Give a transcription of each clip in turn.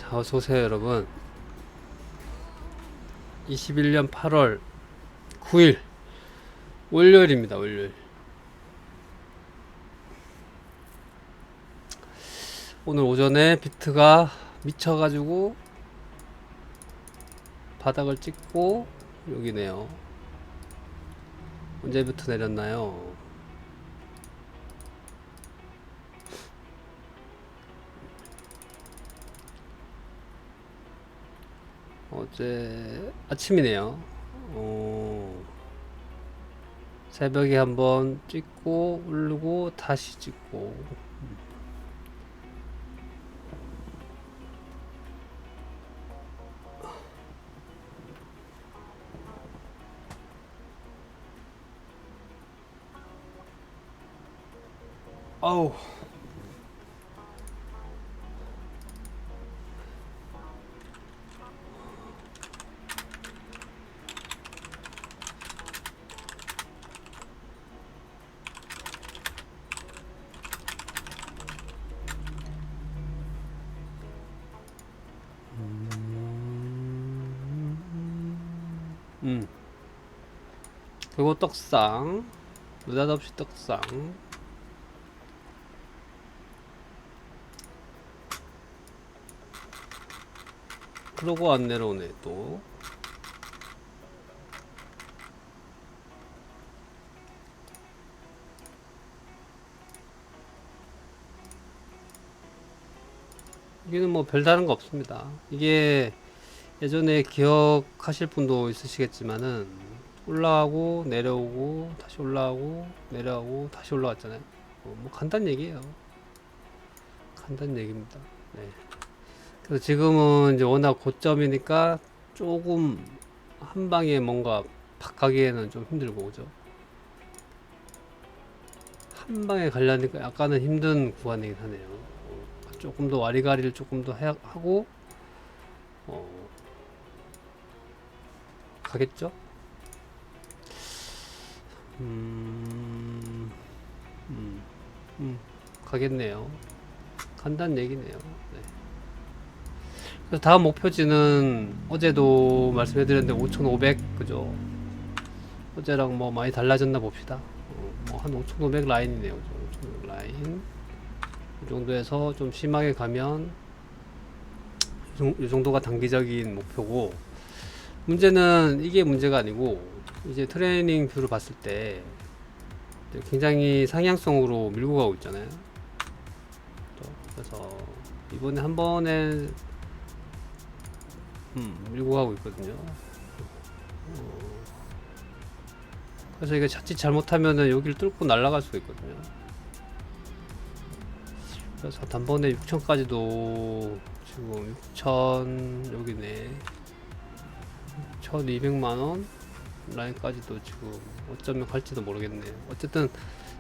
자, 어서오세요 여러분. 21년 8월 9일 월요일입니다. 월요일. 오늘 오전에 비트가 미쳐가지고 바닥을 찍고 여기네요. 언제부터 내렸나요? 어제 아침이네요. 새벽에 한번 찍고 오르고 다시 찍고. 아우. 그리고 떡상, 느닷없이 떡상. 그러고 안 내려오네 또. 여기는 뭐 별다른 거 없습니다. 이게 예전에 기억하실 분도 있으시겠지만은 올라가고 내려오고 다시 올라가고 내려오고 다시 올라갔잖아요. 뭐 간단 얘기예요. 간단 얘기입니다. 네. 그래서 지금은 이제 워낙 고점이니까 조금 한 방에 뭔가 팍 가기에는 좀 힘들고, 그죠? 한 방에 가려니까 약간은 힘든 구간이긴 하네요. 조금 더 와리가리를 조금 더 하고 가겠죠? 가겠네요. 간단 얘기네요. 네. 그래서 다음 목표지는 어제도 말씀해드렸는데 5,500, 그죠? 어제랑 뭐 많이 달라졌나 봅시다. 뭐 한 5,500 라인이네요. 5,500 라인. 이 정도에서 좀 심하게 가면 이 정도가 단기적인 목표고, 문제는 이게 문제가 아니고 이제 트레이닝 뷰를 봤을 때 굉장히 상향성으로 밀고 가고 있잖아요. 그래서 이번에 한 번에 밀고 가고 있거든요. 그래서 이게 자칫 잘못하면은 여기를 뚫고 날아갈 수가 있거든요. 그래서 단번에 6천까지도 지금 6천 여기네. 1,200만원 라인까지도 지금 어쩌면 갈지도 모르겠네요. 어쨌든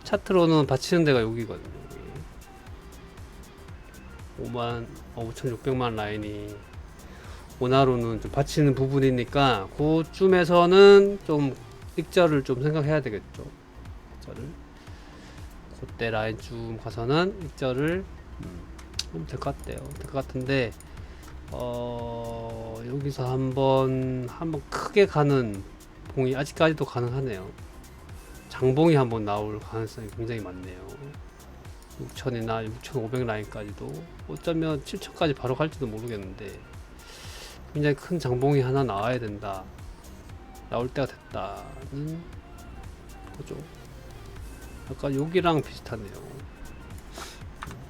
차트로는 받치는 데가 여기거든요. 여기. 5,600만 라인이 원화로는 좀 받치는 부분이니까 그쯤에서는 좀 익절을 좀 생각해야 되겠죠. 익절을 그때 라인 쭉 가서는 익절을 좀 될 것 같아요. 될 것 같은데 여기서 한번 크게 가는 봉이 아직까지도 가능하네요. 장봉이 한번 나올 가능성이 굉장히 많네요. 6천이나 6,500 라인까지도 어쩌면 7천까지 바로 갈지도 모르겠는데 굉장히 큰 장봉이 하나 나와야 된다. 나올 때가 됐다는 거죠. 약간 여기랑 비슷하네요.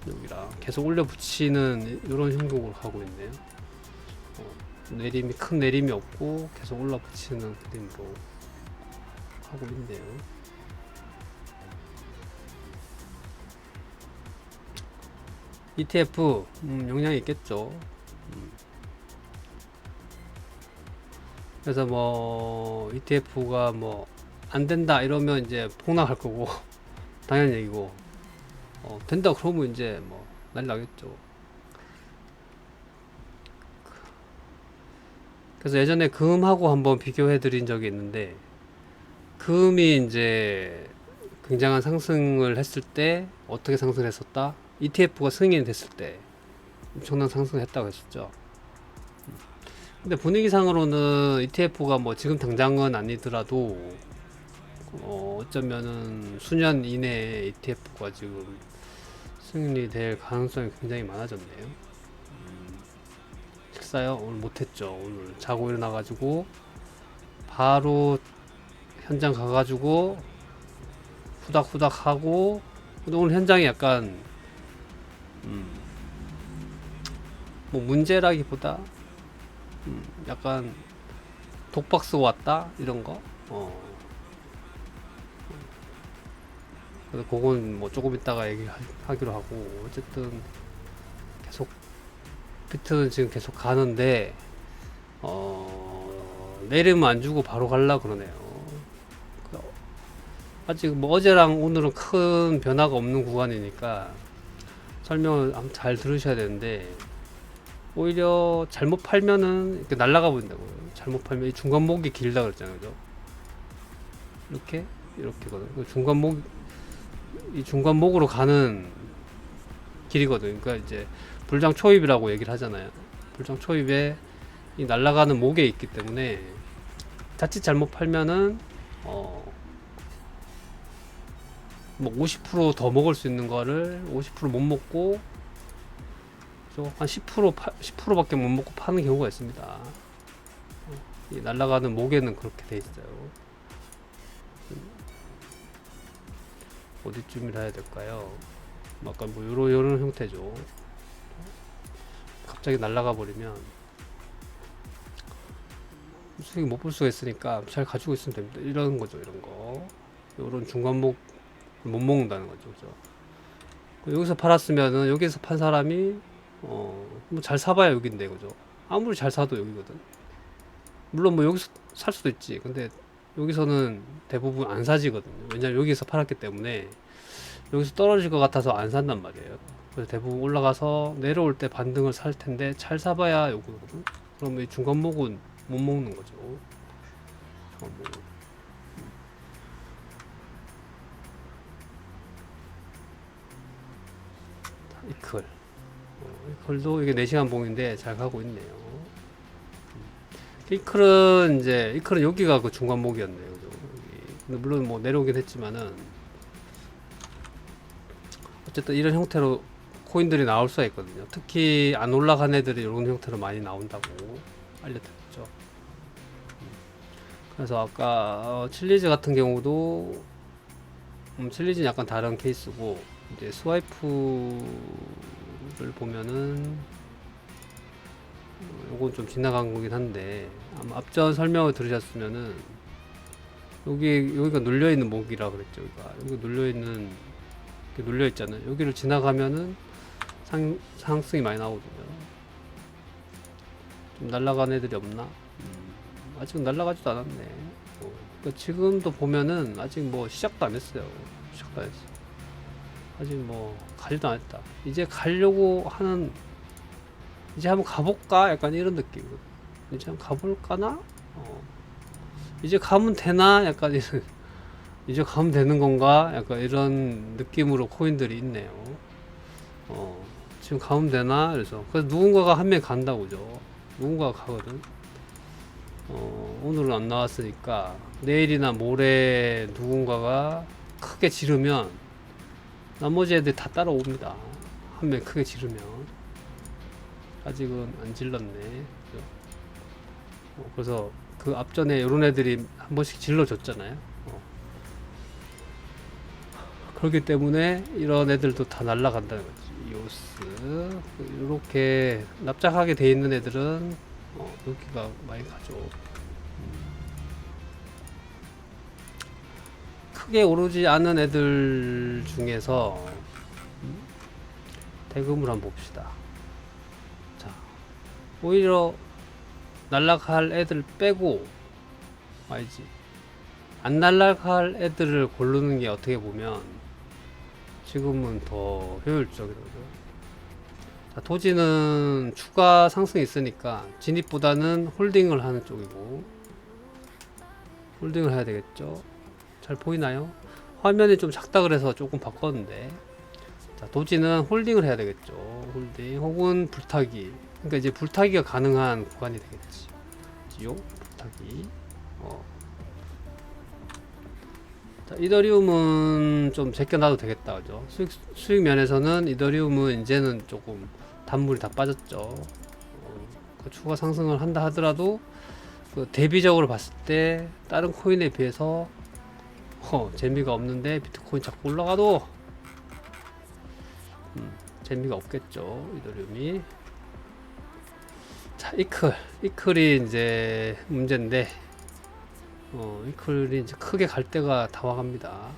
여기랑 계속 올려 붙이는 이런 형국으로 가고 있네요. 내림이 큰 내림이 없고 계속 올라 붙이는 그림으로 하고 있네요. ETF 영향이 있겠죠. 그래서 뭐 ETF가 뭐 안 된다 이러면 이제 폭락할 거고 당연한 얘기고, 된다 그러면 이제 뭐 난리 나겠죠. 그래서 예전에 금하고 한번 비교해 드린 적이 있는데, 금이 이제 굉장한 상승을 했을 때 어떻게 상승을 했었다? ETF가 승인이 됐을 때 엄청난 상승을 했다고 했었죠. 근데 분위기상으로는 ETF가 뭐 지금 당장은 아니더라도 어쩌면은 수년 이내에 ETF가 지금 승인이 될 가능성이 굉장히 많아졌네요. 식사요? 오늘 못했죠. 오늘 자고 일어나가지고 바로 현장 가가지고 후닥후닥 하고. 근데 오늘 현장이 약간 뭐 문제라기보다 약간 독박스 왔다 이런 거. 그래서 그건 뭐 조금 이따가 얘기하기로 하고. 어쨌든 계속 비트는 지금 계속 가는데 내리면 안 주고 바로 갈라 그러네요. 아직 뭐 어제랑 오늘은 큰 변화가 없는 구간이니까 설명을 잘 들으셔야 되는데, 오히려 잘못 팔면은 이렇게 날아가 버린다고요. 잘못 팔면 이 중간목이 길다 그랬잖아요, 그죠? 이렇게거든. 중간목, 이 중간목으로 가는 길이거든. 그러니까 이제 불장 초입이라고 얘기를 하잖아요. 불장 초입에 이 날아가는 목에 있기 때문에 자칫 잘못 팔면은 뭐 50% 더 먹을 수 있는 거를 50% 못 먹고 한 10%밖에 못 먹고 파는 경우가 있습니다. 이 날아가는 목에는 그렇게 돼 있어요. 어디쯤이라 해야 될까요? 약간 뭐 요런 형태죠. 갑자기 날아가 버리면 수익 못 볼 수가 있으니까 잘 가지고 있으면 됩니다. 이런 거죠, 이런 거. 요런 중간목 못 먹는다는 거죠, 그죠? 여기서 팔았으면은 여기서 판 사람이 뭐 잘 사봐야 여기인데, 그죠? 아무리 잘 사도 여기거든. 물론 뭐 여기서 살 수도 있지. 근데 여기서는 대부분 안 사지거든요. 왜냐면 여기서 팔았기 때문에 여기서 떨어질 것 같아서 안 산단 말이에요. 그래서 대부분 올라가서 내려올 때 반등을 살 텐데 잘 사봐야 요거거든. 그러면 이 중간목은 못 먹는 거죠. 이클. 이클도 이게 4시간 봉인데 잘 가고 있네요. 이클은 여기가 그 중간목이었네요. 그죠? 근데 물론 뭐 내려오긴 했지만은 어쨌든 이런 형태로 코인들이 나올 수가 있거든요. 특히 안 올라간 애들이 이런 형태로 많이 나온다고 알려드렸죠. 그래서 아까 칠리즈 같은 경우도 칠리즈는 약간 다른 케이스고, 이제 스와이프를 보면은 요건 좀 지나간 거긴 한데, 아마 앞전 설명을 들으셨으면은 여기가 눌려있는 목이라 그랬죠. 여기가 눌려있는, 이렇게 눌려있잖아요. 여기를 지나가면은 상승이 많이 나오거든요. 좀 날아간 애들이 없나? 아직은 날아가지도 않았네. 그러니까 지금도 보면은 아직 뭐 시작도 안 했어요. 시작도 안 했어. 아직 뭐 가지도 안 했다. 이제 가려고 하는, 이제 한번 가볼까? 약간 이런 느낌이거든. 이제 한번 가볼까나? 이제 가면 되나? 약간 이런, 이제 가면 되는 건가? 약간 이런 느낌으로 코인들이 있네요. 지금 가면 되나? 그래서 누군가가 한 명 간다고죠. 누군가가 가거든. 오늘은 안 나왔으니까 내일이나 모레 누군가가 크게 지르면 나머지 애들 다 따라옵니다. 한 명 크게 지르면. 아직은 안 질렀네. 그죠? 그래서 그 앞전에 이런 애들이 한 번씩 질러줬잖아요. 그렇기 때문에 이런 애들도 다 날라간다는 거지. 요스 이렇게 납작하게 돼 있는 애들은 여기가 많이 가죠. 크게 오르지 않은 애들 중에서 대금을 한번 봅시다. 자, 오히려 날라갈 애들 빼고, 알지? 안 날라갈 애들을 고르는 게 어떻게 보면 지금은 더 효율적이거든요. 자, 토지는 추가 상승이 있으니까 진입보다는 홀딩을 하는 쪽이고, 홀딩을 해야 되겠죠. 잘 보이나요? 화면이 좀 작다 그래서 조금 바꿨는데, 자, 도지는 홀딩을 해야 되겠죠. 홀딩 혹은 불타기. 그러니까 이제 불타기가 가능한 구간이 되겠지. 주시지요 부탁이. 자, 이더리움은 좀 제껴놔도 되겠다, 그죠? 수익 면에서는 이더리움은 이제는 조금 단물이 다 빠졌죠. 그 추가 상승을 한다 하더라도 그 대비적으로 봤을 때 다른 코인에 비해서 재미가 없는데 비트코인 자꾸 올라가도 재미가 없겠죠, 이더리움이. 자, 이클이 이제 문제인데, 이클이 이제 크게 갈 때가 다 와갑니다.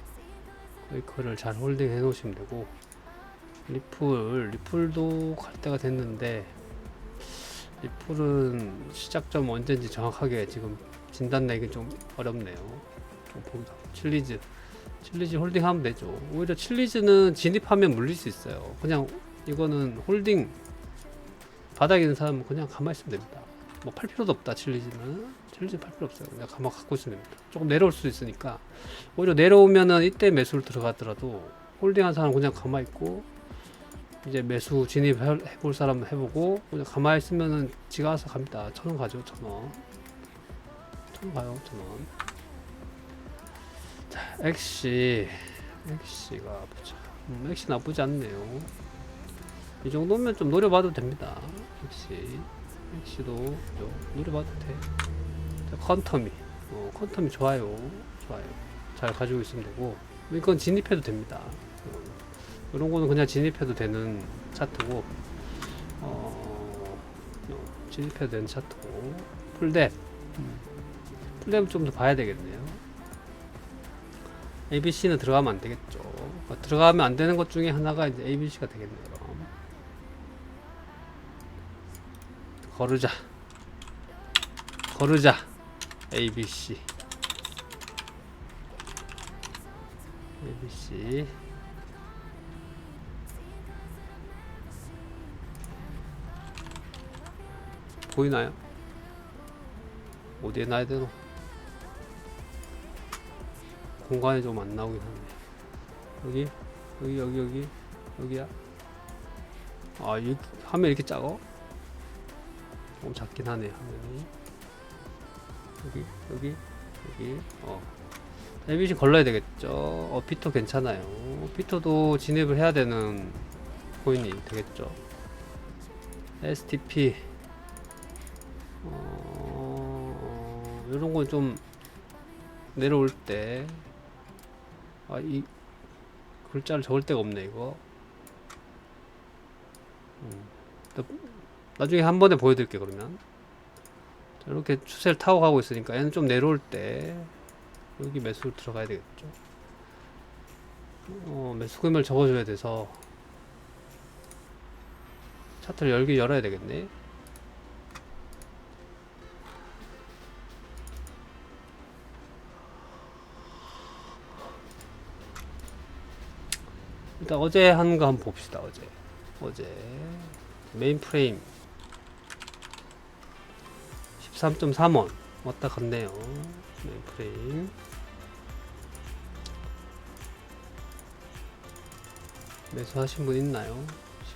이클을 잘 홀딩 해 놓으시면 되고, 리플도 갈 때가 됐는데, 리플은 시작점 언제인지 정확하게 지금 진단 내기 좀 어렵네요. 좀 보기도 하고. 칠리즈 홀딩하면 되죠. 오히려 칠리즈는 진입하면 물릴 수 있어요. 그냥 이거는 홀딩 바닥에 있는 사람은 그냥 가만히 있으면 됩니다. 뭐 팔 필요도 없다. 칠리즈는 팔 필요 없어요. 그냥 가만 갖고 있으면 됩니다. 조금 내려올 수 있으니까 오히려 내려오면은 이때 매수를 들어가더라도 홀딩한 사람은 그냥 가만히 있고, 이제 매수 진입해볼 사람은 해보고, 그냥 가만히 있으면은 지가 와서 갑니다. 1,000원 가죠. 1,000원 가요. 1,000원. 자, 엑시가 보자. 엑시 나쁘지 않네요. 이 정도면 좀 노려봐도 됩니다. 엑시도 좀 노려봐도 돼. 자, 퀀텀이 좋아요. 잘 가지고 있으면 되고, 이건 진입해도 됩니다. 이런 거는 그냥 진입해도 되는 차트고, 진입해도 되는 차트고, 풀랩은 좀 더 봐야 되겠네요. ABC는 들어가면 안 되겠죠. 들어가면 안 되는 것 중에 하나가 이제 ABC가 되겠네요. 거르자. ABC. 보이나요? 어디에 놔야 되노? 공간이 좀 안 나오긴 하네. 여기야. 아, 이 화면 이렇게 작어? 좀 작긴 하네, 화면이. 여기. ABC 걸러야 되겠죠. 피토 괜찮아요. 피토도 진입을 해야 되는 코인이 되겠죠. STP. 이런 건 좀 내려올 때, 이 글자를 적을 데가 없네, 이거. 나중에 한 번에 보여드릴게, 그러면. 자, 이렇게 추세를 타고 가고 있으니까 얘는 좀 내려올 때 여기 매수를 들어가야 되겠죠. 매수 금을 적어줘야 돼서 차트를 열어야 되겠네. 일단 어제 한 거 한번 봅시다. 어제 메인 프레임 13.3원 왔다 갔네요. 메인 프레임 매수하신 분 있나요?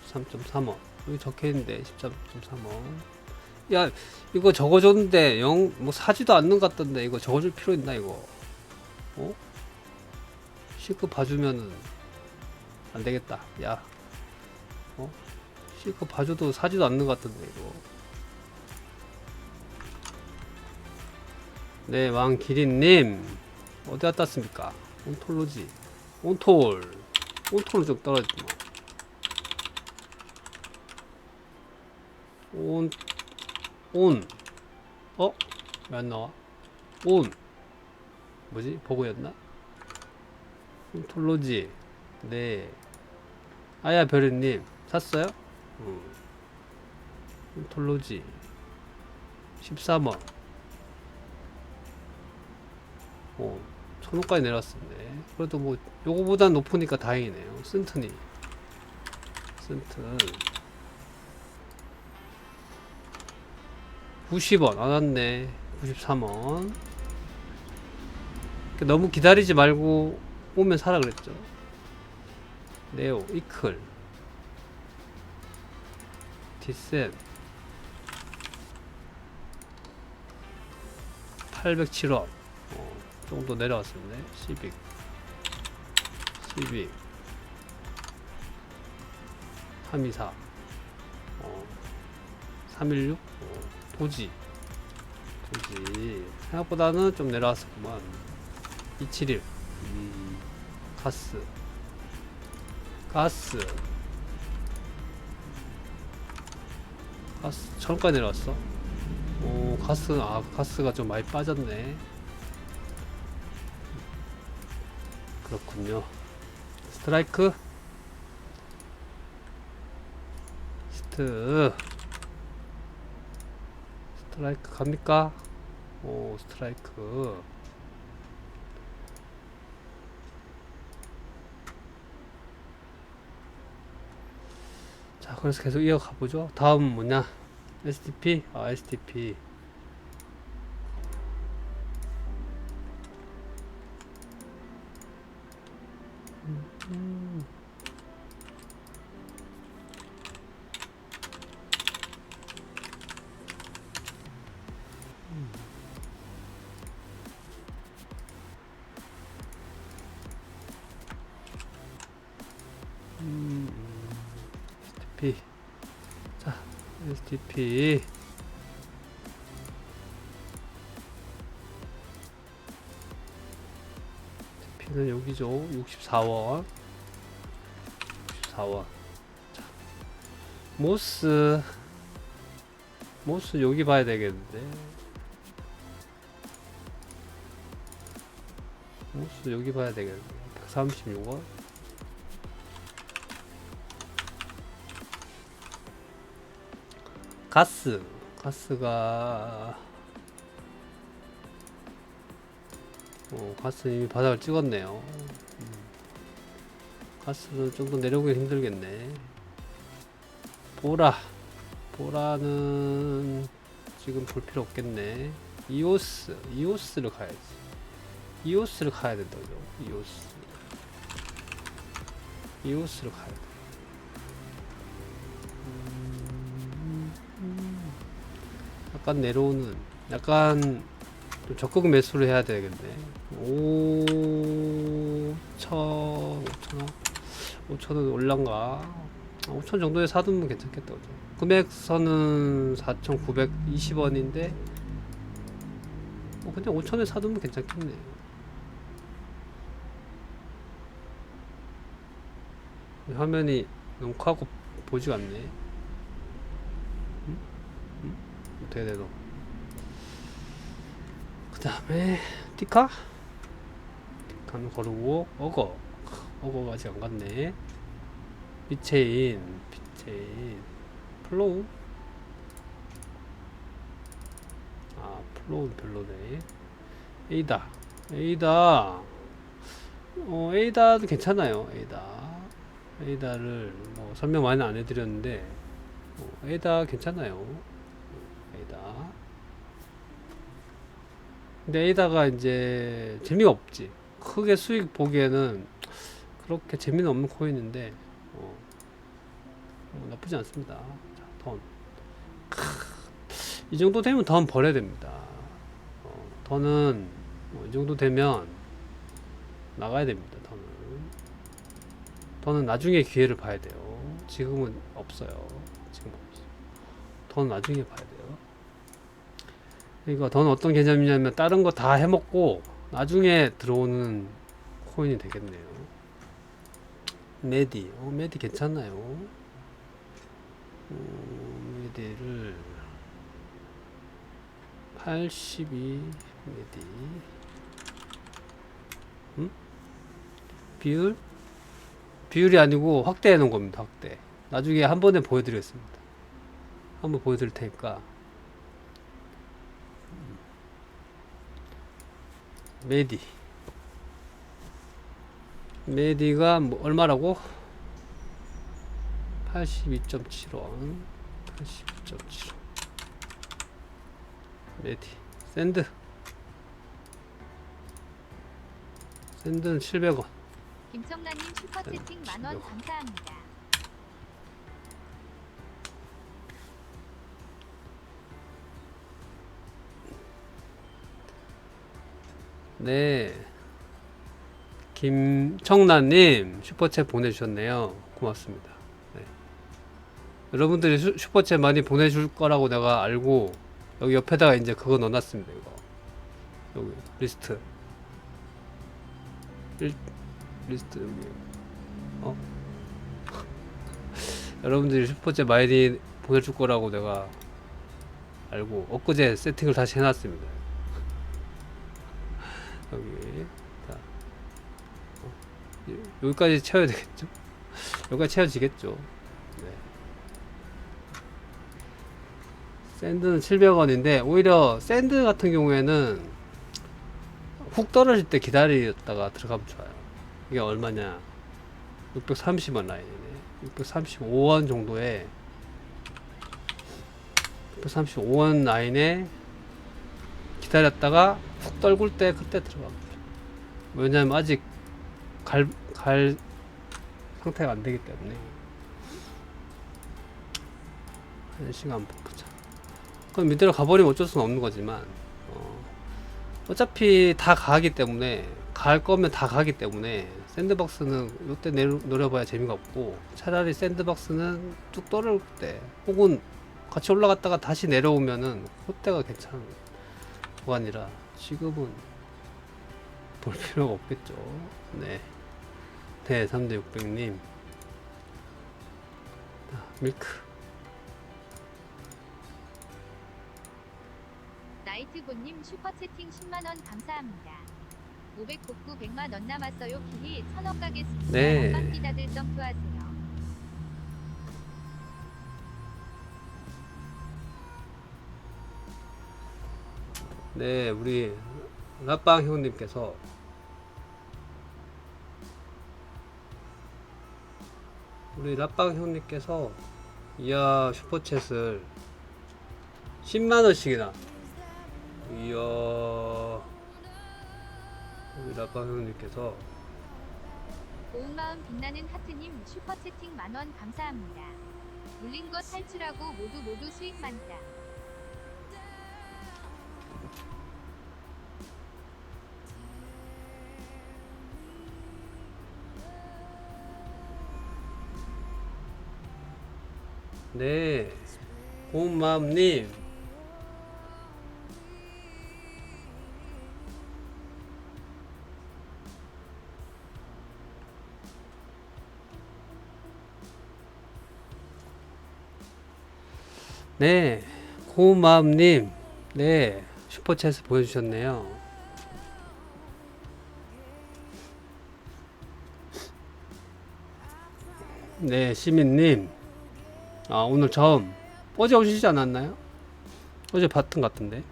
13.3원 여기 적혀있는데 13.3원. 야, 이거 적어줬는데 뭐 사지도 않는 것 같던데 이거 적어줄 필요 있나 이거? C급 봐주면은 안 되겠다. 야, C급 봐줘도 사지도 않는 것 같던데 이거. 네, 왕기린님 어디 갔다 왔습니까? 온톨로지 온톨은 좀 떨어지지 뭐. 왜 안 나와? 뭐지? 버그였나? 온톨로지. 네. 아야 별이님 샀어요? 온톨로지 13원. 1,000원까지 내렸었네. 그래도 뭐 요거보단 높으니까 다행이네요. 쓴튼 90원 안 왔네. 93원. 너무 기다리지 말고 오면 사라 그랬죠. 네오, 이클, 디센, 807원 정도 내려왔었네. 시빅 324 316 도지 생각보다는 좀 내려왔었구만. 271 가스 천까지 내려왔어. 가스가 좀 많이 빠졌네. 그렇군요. 스트라이크 갑니까? 스트라이크. 자, 그래서 계속 이어가 보죠. 다음 뭐냐? STP. STP. STP. 자, STP. STP는 여기죠. 64원. 자, 모스 여기 봐야 되겠는데. 모스 여기 봐야 되겠는데. 136원. 가스가 가스 이미 바닥을 찍었네요. 가스는 좀 더 내려오기 힘들겠네. 보라는 지금 볼 필요 없겠네. 이오스를 가야지. 이오스를 가야 된다죠. 이오스를 가야 돼. 약간 내려오는, 약간 좀 적극 매수를 해야 되겠네. 5,000원 올란가? 5,000 정도에 사두면 괜찮겠다. 그죠? 금액선은 4,920원인데 그냥 5,000원에 사두면 괜찮겠네. 화면이 너무 커갖고 보지가 않네. 어떻게 되노? 그 다음에 티카는 거르고 어거가 아직 안 갔네. 비체인 플로우. 플로우는 별로네. 에이다도 괜찮아요. 에이다를 뭐 설명 많이 안 해드렸는데 에이다 괜찮아요. 근데 에이다가 이제 재미가 없지. 크게 수익 보기에는 그렇게 재미는 없는 코인인데 나쁘지 않습니다. 자, 던. 이 정도 되면 던 버려야 됩니다. 던은 이 정도 되면 나가야 됩니다. 던은 나중에 기회를 봐야 돼요. 지금은 없어요. 던 나중에 봐야 돼요. 그러니까 던 어떤 개념이냐면 다른 거 다 해먹고 나중에 들어오는 코인이 되겠네요. 메디 괜찮나요? 메디를 82 메디. 비율이 아니고 확대해 놓은 겁니다. 확대. 나중에 한 번에 보여드리겠습니다. 한번 보여드릴 테니까. 메디가 뭐 얼마라고? 82.7원. 메디. 샌드는 700원. 김성란님 슈퍼채팅 만원 감사합니다. 네, 김청란님 슈퍼챗 보내주셨네요. 고맙습니다. 네. 여러분들이 슈퍼챗 많이 보내줄 거라고 내가 알고 여기 옆에다가 이제 그거 넣어놨습니다. 이거 여기 리스트 리스트 여기 여러분들이 슈퍼챗 많이 보내줄 거라고 내가 알고 엊그제 세팅을 다시 해놨습니다. 여기 자, 여기까지 채워야 되겠죠? 여기까지 채워지겠죠? 네. 샌드는 700원인데 오히려 샌드 같은 경우에는 훅 떨어질 때 기다렸다가 들어가면 좋아요. 이게 얼마냐? 630원 라인이네. 635원 정도에 635원 라인에 기다렸다가 훅 떨굴 때 그때 들어갑니다. 왜냐면 아직 갈 상태가 안 되기 때문에. 1시간 보자. 그럼 밑으로 가버리면 어쩔 수는 없는 거지만 어차피 다 가기 때문에 갈 거면 다 가기 때문에 샌드박스는 요때 노려봐야 재미가 없고 차라리 샌드박스는 쭉 떨어질 때 혹은 같이 올라갔다가 다시 내려오면은 그때가 괜찮은 구간이라 지금은 볼 필요가 없겠죠. 네. 네, 3대 600님. 밀크. 나이트보님 슈퍼채팅 10만원 감사합니다. 500 복구 100만원 남았어요. 길이 1000원 가겠습니다. 네. 빵기다들 점프하세요. 네, 우리 라빵 형님께서 이야 슈퍼챗을 10만원씩이나 이야 우리 라빵 형님께서 고운 마음 빛나는 하트님 슈퍼채팅 만원 감사합니다. 물린 거 탈출하고 모두 수익 많다. 네 고운마음님 네 고운마음님 네 슈퍼챗을 보여주셨네요. 네 시민님 오늘 처음 어제 오시지 않았나요? 어제 봤던 것 같은데.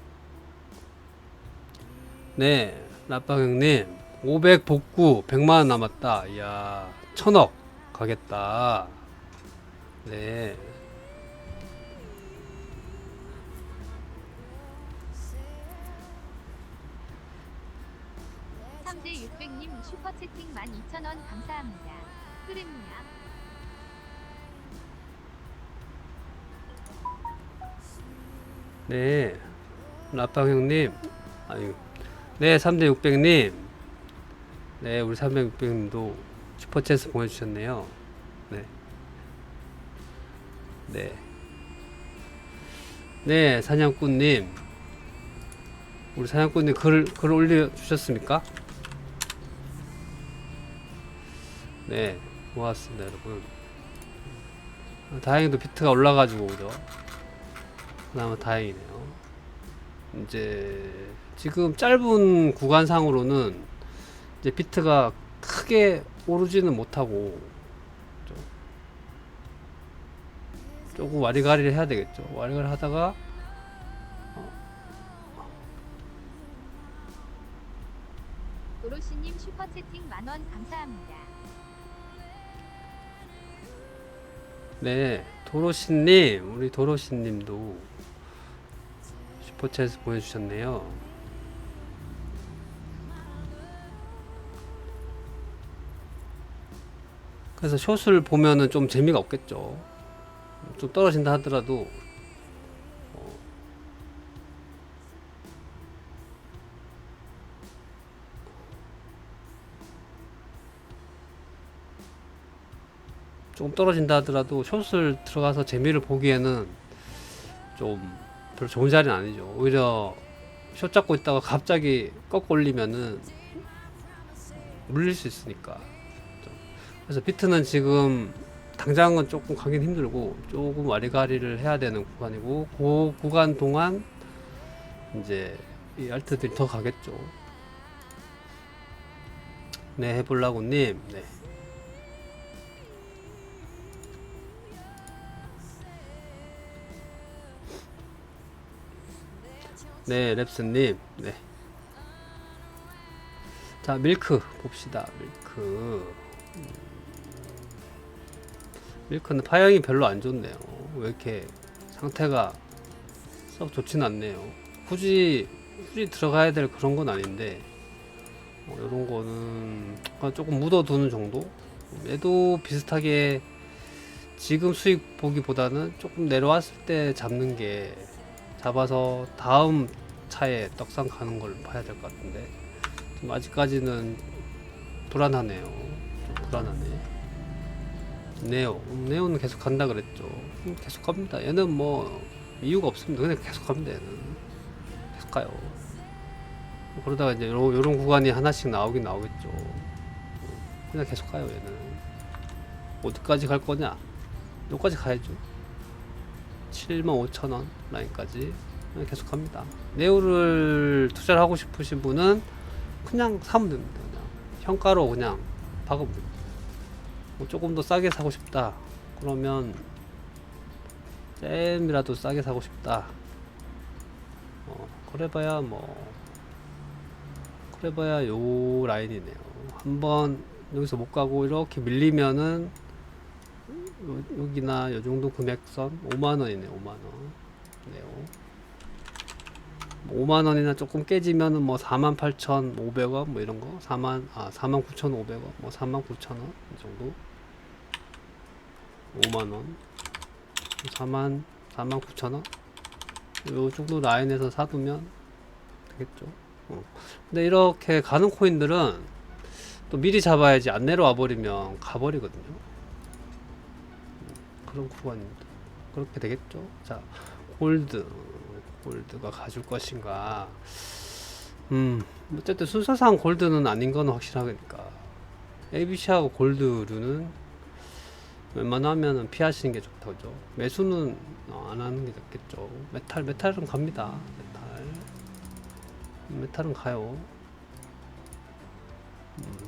네 라빵형님 500 복구 100만원 남았다. 이야 1000억 가겠다. 네 3대 600님 슈퍼채팅 12,000원 감사합니다. 흐릅니다. 네 라빵형님 아유 네 3대 600님 네 우리 300 600님도 슈퍼챗을 보내주셨네요. 네 네. 네, 사냥꾼님. 우리 사냥꾼님 글 올려주셨습니까? 네, 고맙습니다, 여러분. 다행히도 비트가 올라가지고, 그죠? 그나마 다행이네요. 이제, 지금 짧은 구간상으로는 이제 비트가 크게 오르지는 못하고, 조금 와리가리를 해야 되겠죠. 와리가리 하다가 도로시님 슈퍼채팅 만원 감사합니다. 네 도로시님 우리 도로시님도 슈퍼챗 보내주셨네요. 그래서 숏을 보면은 좀 재미가 없겠죠. 좀 떨어진다 하더라도 조금 떨어진다 하더라도 숏을 들어가서 재미를 보기에는 좀 별로 좋은 자리는 아니죠. 오히려 숏 잡고 있다가 갑자기 꺾어 올리면은 물릴 수 있으니까. 그래서 비트는 지금 당장은 조금 가긴 힘들고 조금 와리가리를 해야 되는 구간이고, 그 구간 동안 이제 이 알트들이 더 가겠죠. 네, 해볼라고님. 네. 네, 랩스님. 네. 자, 밀크 봅시다. 밀크. 밀크는 파형이 별로 안 좋네요. 왜 이렇게 상태가 썩 좋진 않네요. 굳이 들어가야 될 그런 건 아닌데, 이런 거는 그냥 조금 묻어두는 정도? 얘도 비슷하게 지금 수익 보기보다는 조금 내려왔을 때 잡는 게, 잡아서 다음 차에 떡상 가는 걸 봐야 될 것 같은데, 좀 아직까지는 불안하네요. 좀 불안하네. 네오는 계속 간다 그랬죠. 계속 갑니다. 얘는 뭐 이유가 없습니다. 그냥 계속 갑니다. 얘는 계속 가요. 그러다가 이제 요런 구간이 하나씩 나오긴 나오겠죠. 그냥 계속 가요. 얘는 어디까지 갈 거냐? 여기까지 가야죠. 75,000원 라인까지 계속 갑니다. 네오를 투자를 하고 싶으신 분은 그냥 사면 됩니다. 그냥 현가로 그냥 박으면 됩니다. 뭐 조금 더 싸게 사고 싶다 그러면, 잼이라도 싸게 사고 싶다, 그래봐야 요 라인이네요. 한번 여기서 못 가고 이렇게 밀리면은 여기나 요 정도 금액선 5만원이네. 5만원. 네요. 5만원이나 조금 깨지면은 뭐 48,500원 뭐 이런거, 49,500원 뭐 49,000원 이 정도. 5만원 49,000원 요 정도 라인에서 사두면 되겠죠. 근데 이렇게 가는 코인들은 또 미리 잡아야지, 안 내려와 버리면 가버리거든요. 그런 구간입니다. 그렇게 되겠죠. 자, 골드가 가줄 것인가. 어쨌든 순서상 골드는 아닌 건 확실하니까, ABC하고 골드류는 웬만하면 피하시는 게 좋다죠. 매수는 안 하는 게 낫겠죠. 메탈은 갑니다. 메탈은 가요.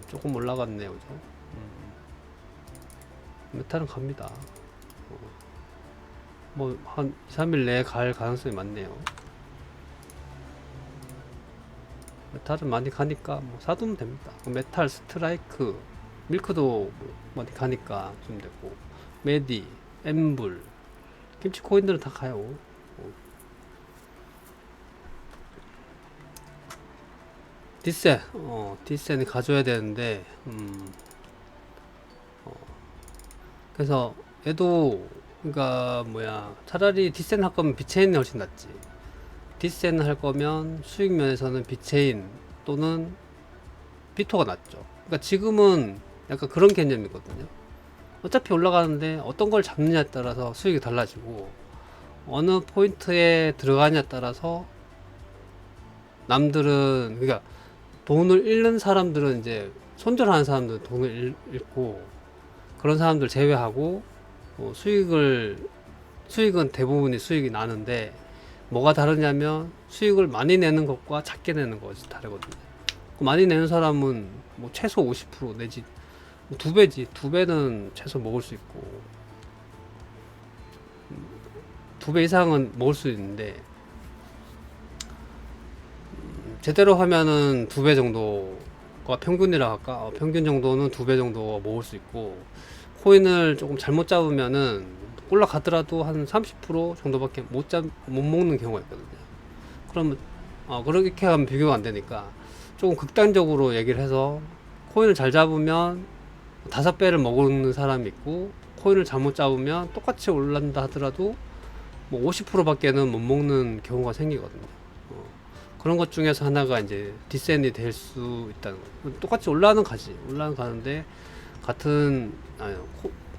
조금 올라갔네요, 그죠? 메탈은 갑니다. 뭐 한 2-3일 내에 갈 가능성이 많네요. 메탈은 많이 가니까 뭐 사두면 됩니다. 메탈, 스트라이크, 밀크도 많이 가니까 좀 되고, 메디, 엠블, 김치 코인들은 다 가요. 디센이 가져야 되는데, 그래서 얘도, 그러니까 차라리 디센 할 거면 비체인이 훨씬 낫지. 디센 할 거면 수익 면에서는 비체인 또는 비토가 낫죠. 그러니까 지금은 약간 그런 개념이거든요. 어차피 올라가는데 어떤 걸 잡느냐에 따라서 수익이 달라지고, 어느 포인트에 들어가냐에 따라서 남들은, 그러니까 돈을 잃는 사람들은, 이제 손절하는 사람들은 돈을 잃고, 그런 사람들 제외하고 수익은 대부분이 수익이 나는데, 뭐가 다르냐면 수익을 많이 내는 것과 작게 내는 것이 다르거든요. 많이 내는 사람은 뭐 최소 50% 내지 2배지. 2배는 최소 먹을 수 있고, 2배 이상은 먹을 수 있는데, 제대로 하면은 2배 정도가 평균이라 할까? 평균 정도는 2배 정도 먹을 수 있고, 코인을 조금 잘못 잡으면은 올라가더라도 한 30% 정도밖에 못 먹는 경우가 있거든요. 그러면 그렇게 하면 비교가 안 되니까 조금 극단적으로 얘기를 해서, 코인을 잘 잡으면 5배를 먹는 사람이 있고, 코인을 잘못 잡으면 똑같이 올란다 하더라도 뭐 50%밖에는 못 먹는 경우가 생기거든요. 그런 것 중에서 하나가 이제 디센이 될 수 있다는 거예요. 똑같이 올라가는데, 같은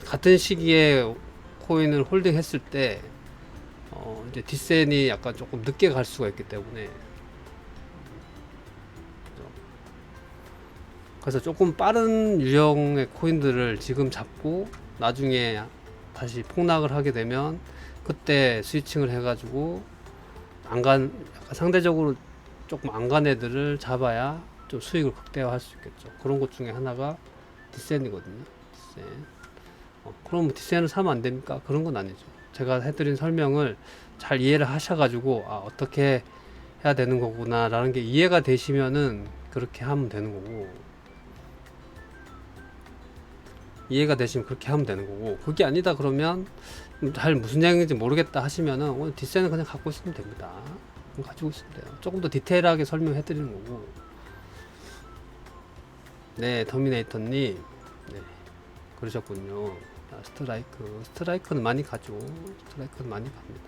같은 시기에 코인을 홀딩했을 때 이제 뒷센이 약간 조금 늦게 갈 수가 있기 때문에, 그래서 조금 빠른 유형의 코인들을 지금 잡고 나중에 다시 폭락을 하게 되면 그때 스위칭을 해가지고 약간 상대적으로 조금 안 간 애들을 잡아야 좀 수익을 극대화할 수 있겠죠. 그런 것 중에 하나가 뒷센이거든요. 뒷센. 그럼 뒷센을 사면 안 됩니까? 그런 건 아니죠. 제가 해드린 설명을 잘 이해를 하셔가지고 어떻게 해야 되는 거구나 라는 게 이해가 되시면은 그렇게 하면 되는 거고, 이해가 되시면 그렇게 하면 되는 거고, 그게 아니다 그러면 잘 무슨 얘기인지 모르겠다 하시면은 오늘 뒷센은 그냥 갖고 있으면 됩니다. 가지고 있으면 돼요. 조금 더 디테일하게 설명해 드리는 거고. 네, 터미네이터님. 네, 그러셨군요. 스트라이크는 많이 가죠. 스트라이크는 많이 갑니다.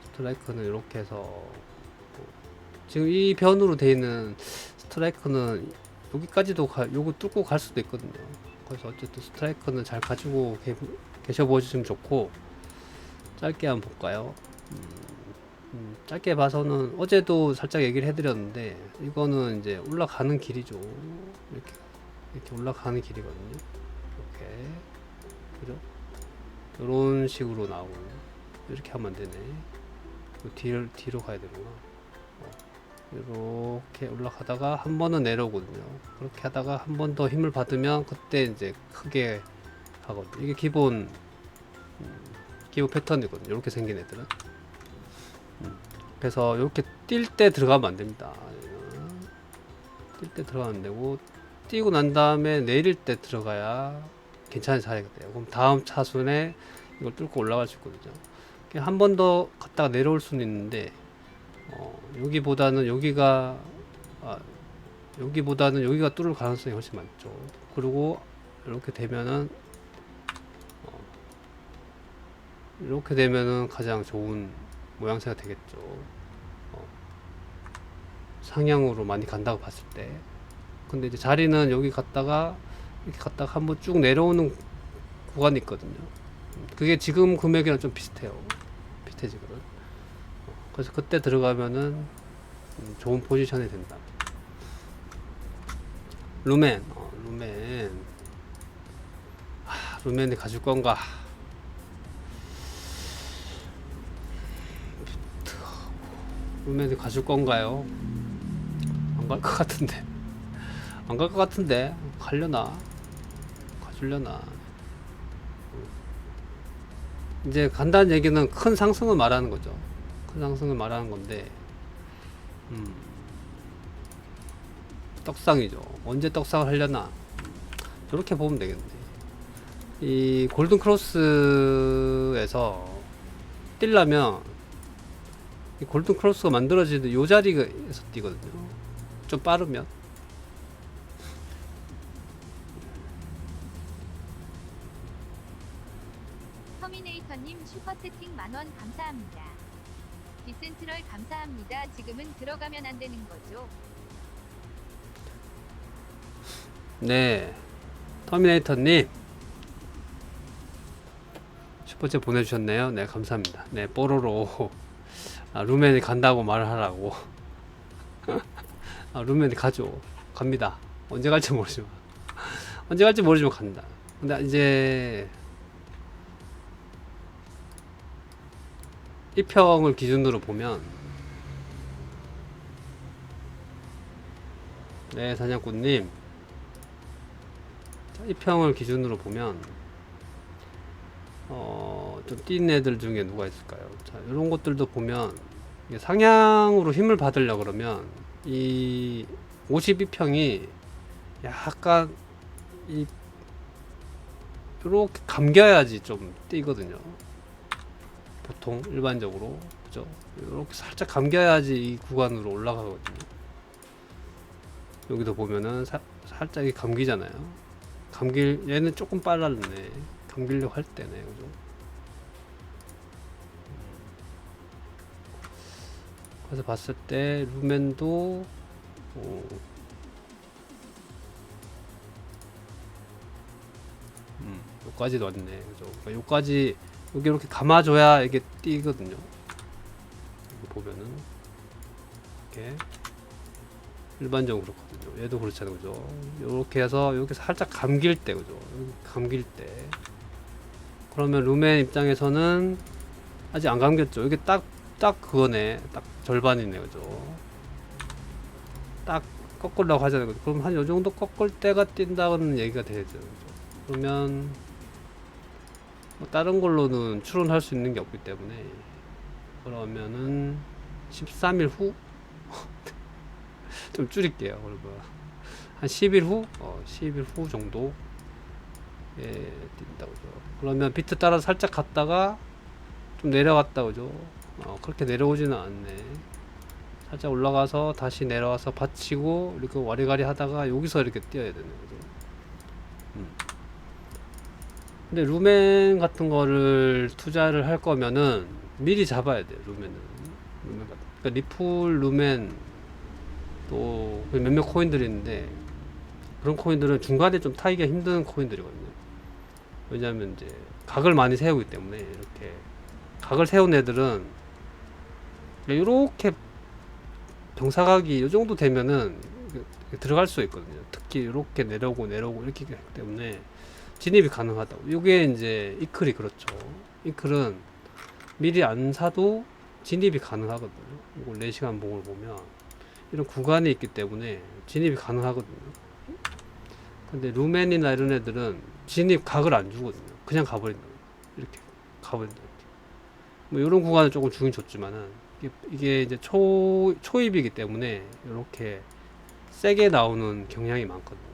스트라이크는 이렇게 해서 지금 이 변으로 되어 있는 스트라이크는 여기까지도 요거 뚫고 갈 수도 있거든요. 그래서 어쨌든 스트라이크는 잘 가지고 계셔 보시면 좋고, 짧게 한번 볼까요? 짧게 봐서는 어제도 살짝 얘기를 해드렸는데, 이거는 이제 올라가는 길이죠. 이렇게 올라가는 길이거든요. 이렇게, 그죠? 이런 식으로 나오고, 이렇게 하면 안 되네. 뒤로 가야 되구나. 이렇게 올라가다가 한 번은 내려오거든요. 그렇게 하다가 한 번 더 힘을 받으면 그때 이제 크게 가거든요. 이게 기본 패턴이거든요. 이렇게 생긴 애들은. 그래서 이렇게 뛸 때 들어가면 안 됩니다. 뛸 때 들어가면 안 되고, 뛰고 난 다음에 내릴 때 들어가야 괜찮은 자리가 돼요. 그럼 다음 차순에 이걸 뚫고 올라갈 수 있거든요. 한 번 더 갔다가 내려올 수는 있는데, 여기보다는 여기가 뚫을 가능성이 훨씬 많죠. 그리고 이렇게 되면은 가장 좋은 모양새가 되겠죠. 상향으로 많이 간다고 봤을 때. 근데 이제 자리는 여기 갔다가 이렇게 갔다가 한번 쭉 내려오는 구간이 있거든요. 그게 지금 금액이랑 좀 비슷해요. 비슷해지거든. 그래서 그때 들어가면은 좋은 포지션이 된다. 루멘, 루멘이 가질 건가? 루멘이 가질 건가요? 안 갈 것 같은데. 안 갈 것 같은데. 가려나? 가주려나? 이제 간다는 얘기는 큰 상승을 말하는 거죠. 큰 상승을 말하는 건데, 떡상이죠. 언제 떡상을 하려나? 이렇게 보면 되겠네. 이 골든 크로스에서 뛰려면 이 골든 크로스가 만들어지는 요 자리에서 뛰거든요. 좀 빠르면. 터미네이터님 슈퍼채팅 만원 감사합니다. 디센트럴 감사합니다. 지금은 들어가면 안 되는 거죠? 네, 터미네이터님 슈퍼챗 보내주셨네요. 네, 감사합니다. 네, 뽀로로 루멘이 간다고 말을 하라고. 루멘이 가죠. 갑니다. 언제 갈지 모르지만 간다. 근데 이제 1평을 기준으로 보면, 네, 사냥꾼님 1평을 기준으로 보면 좀 뛴 애들 중에 누가 있을까요? 자, 이런 것들도 보면 이게 상향으로 힘을 받으려 그러면 이 52평이 약간 이렇게 감겨야지 좀 뛰거든요. 보통 일반적으로, 그죠? 이렇게 살짝 감겨야지 이 구간으로 올라가거든요. 여기도 보면은 살짝 감기잖아요. 얘는 조금 빨랐네. 감기려고 할 때네, 그죠? 그래서 봤을 때 루멘도 여기까지 왔네. 그죠? 그러니까 여기까지 여기 이렇게 감아줘야 이게 띄거든요. 여기 보면은 이렇게 일반적으로 그렇거든요. 얘도 그렇잖아요, 그죠? 이렇게 해서 이렇게 살짝 감길 때, 그죠? 여기 감길 때. 그러면 루멘 입장에서는 아직 안 감겼죠. 이게 딱 그거네. 딱 절반이네, 그죠? 딱 꺾으려고 하잖아요. 그죠? 그럼 한 요 정도 꺾을 때가 뛴다는 얘기가 되죠. 그죠? 그러면 뭐 다른 걸로는 추론할 수 있는 게 없기 때문에 그러면은 13일 후? 좀 줄일게요. 그러면 한 10일 후? 10일 후 정도 예, 뛴다 그죠. 그러면 비트 따라 살짝 갔다가 좀 내려갔다 그죠. 그렇게 내려오지는 않네. 살짝 올라가서 다시 내려와서 받치고 이렇게 와리가리 하다가 여기서 이렇게 뛰어야 되는 거죠. 근데 루멘 같은 거를 투자를 할 거면은 미리 잡아야 돼요. 루멘 그러니까 리플 루멘 또 몇몇 코인들이 있는데 그런 코인들은 중간에 좀 타기가 힘든 코인들이거든요. 왜냐하면 이제 각을 많이 세우기 때문에 이렇게 각을 세운 애들은 이렇게 병사각이 이 정도 되면은 들어갈 수 있거든요. 특히 이렇게 내려오고 이렇게 하기 때문에 진입이 가능하다고. 이게 이제 이클이 그렇죠. 이클은 미리 안 사도 진입이 가능하거든요. 이거 4시간 봉을 보면 이런 구간이 있기 때문에 진입이 가능하거든요. 근데 루멘이나 이런 애들은 진입 각을 안 주거든요. 그냥 가버린다. 이렇게 가버린다. 뭐 이런 구간은 조금 주긴 줬지만은 이게 이제 초입이기 때문에 이렇게 세게 나오는 경향이 많거든요.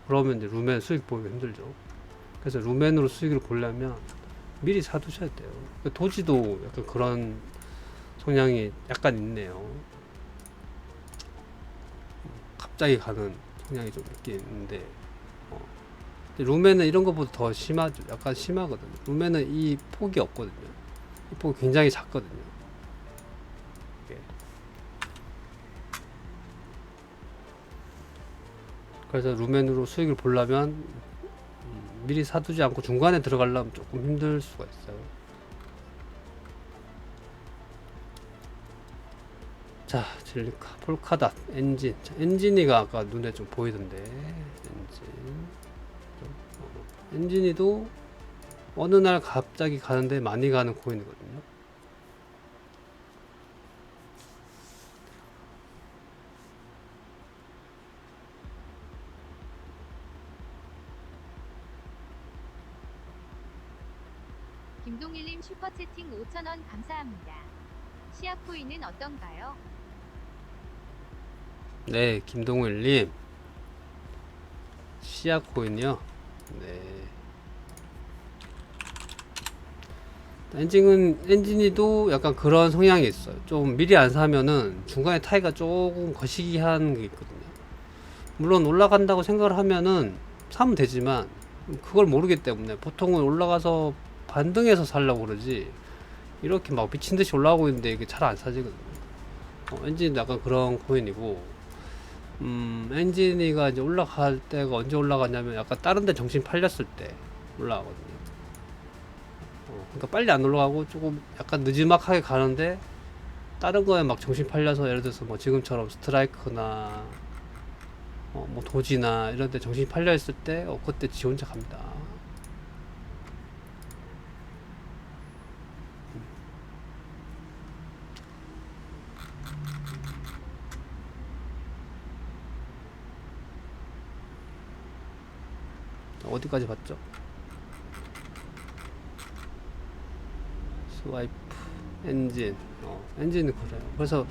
그러면 이제 루멘 수익 보기 힘들죠. 그래서 루멘으로 수익을 보려면 미리 사두셔야 돼요. 도지도 약간 그런 성향이 약간 있네요. 갑자기 가는 성향이 좀 있긴 있는데, 근데 루멘은 이런 것보다 더 심하죠. 약간 심하거든요. 루멘은 이 폭이 없거든요. 이 폭이 굉장히 작거든요. 이게. 그래서 루멘으로 수익을 보려면 미리 사두지 않고 중간에 들어가려면 조금 힘들 수가 있어요. 자, 질리카, 폴카닷, 엔진. 자, 엔진이가 아까 눈에 좀 보이던데. 엔진이도 어느 날 갑자기 가는데 많이 가는 코인이거든요. 김동일님 슈퍼채팅 5,000원 감사합니다. 시아코인은 어떤가요? 네, 김동일님. 시아코인이요. 네. 엔진이도 약간 그런 성향이 있어요. 좀 미리 안 사면은 중간에 타이가 조금 거시기 하는 게 있거든요. 물론 올라간다고 생각을 하면은 사면 되지만 그걸 모르기 때문에 보통은 올라가서 반등해서 살려고 그러지 이렇게 막 미친듯이 올라가고 있는데 이게 잘 안 사지거든요. 엔진도 약간 그런 코인이고 엔진이가 이제 올라갈 때가 언제 올라가냐면 약간 다른 데 정신 팔렸을 때 올라가거든요. 그러니까 빨리 안 올라가고 조금 약간 느지막하게 가는데 다른 거에 막 정신 팔려서 예를 들어서 뭐 지금처럼 스트라이크나 뭐 도지나 이런 데 정신 팔려 있을 때 그때 지 혼자 갑니다. 어디까지 봤죠? 스와이프 엔진 엔진은 그래요. 그래서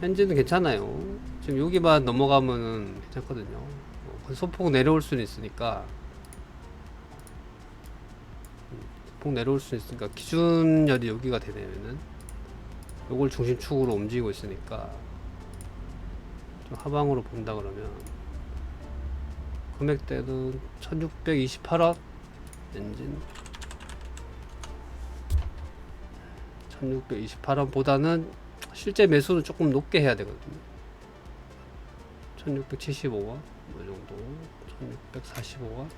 엔진은 괜찮아요. 지금 여기만 넘어가면은 괜찮거든요. 소폭 내려올 수는 있으니까 소폭 내려올 수 있으니까 기준열이 여기가 되면은 요걸 중심축으로 움직이고 있으니까 좀 하방으로 본다 그러면 금액대는 1628원 엔진 1628원 보다는 실제 매수는 조금 높게 해야 되거든요. 1675원 뭐 정도 1645원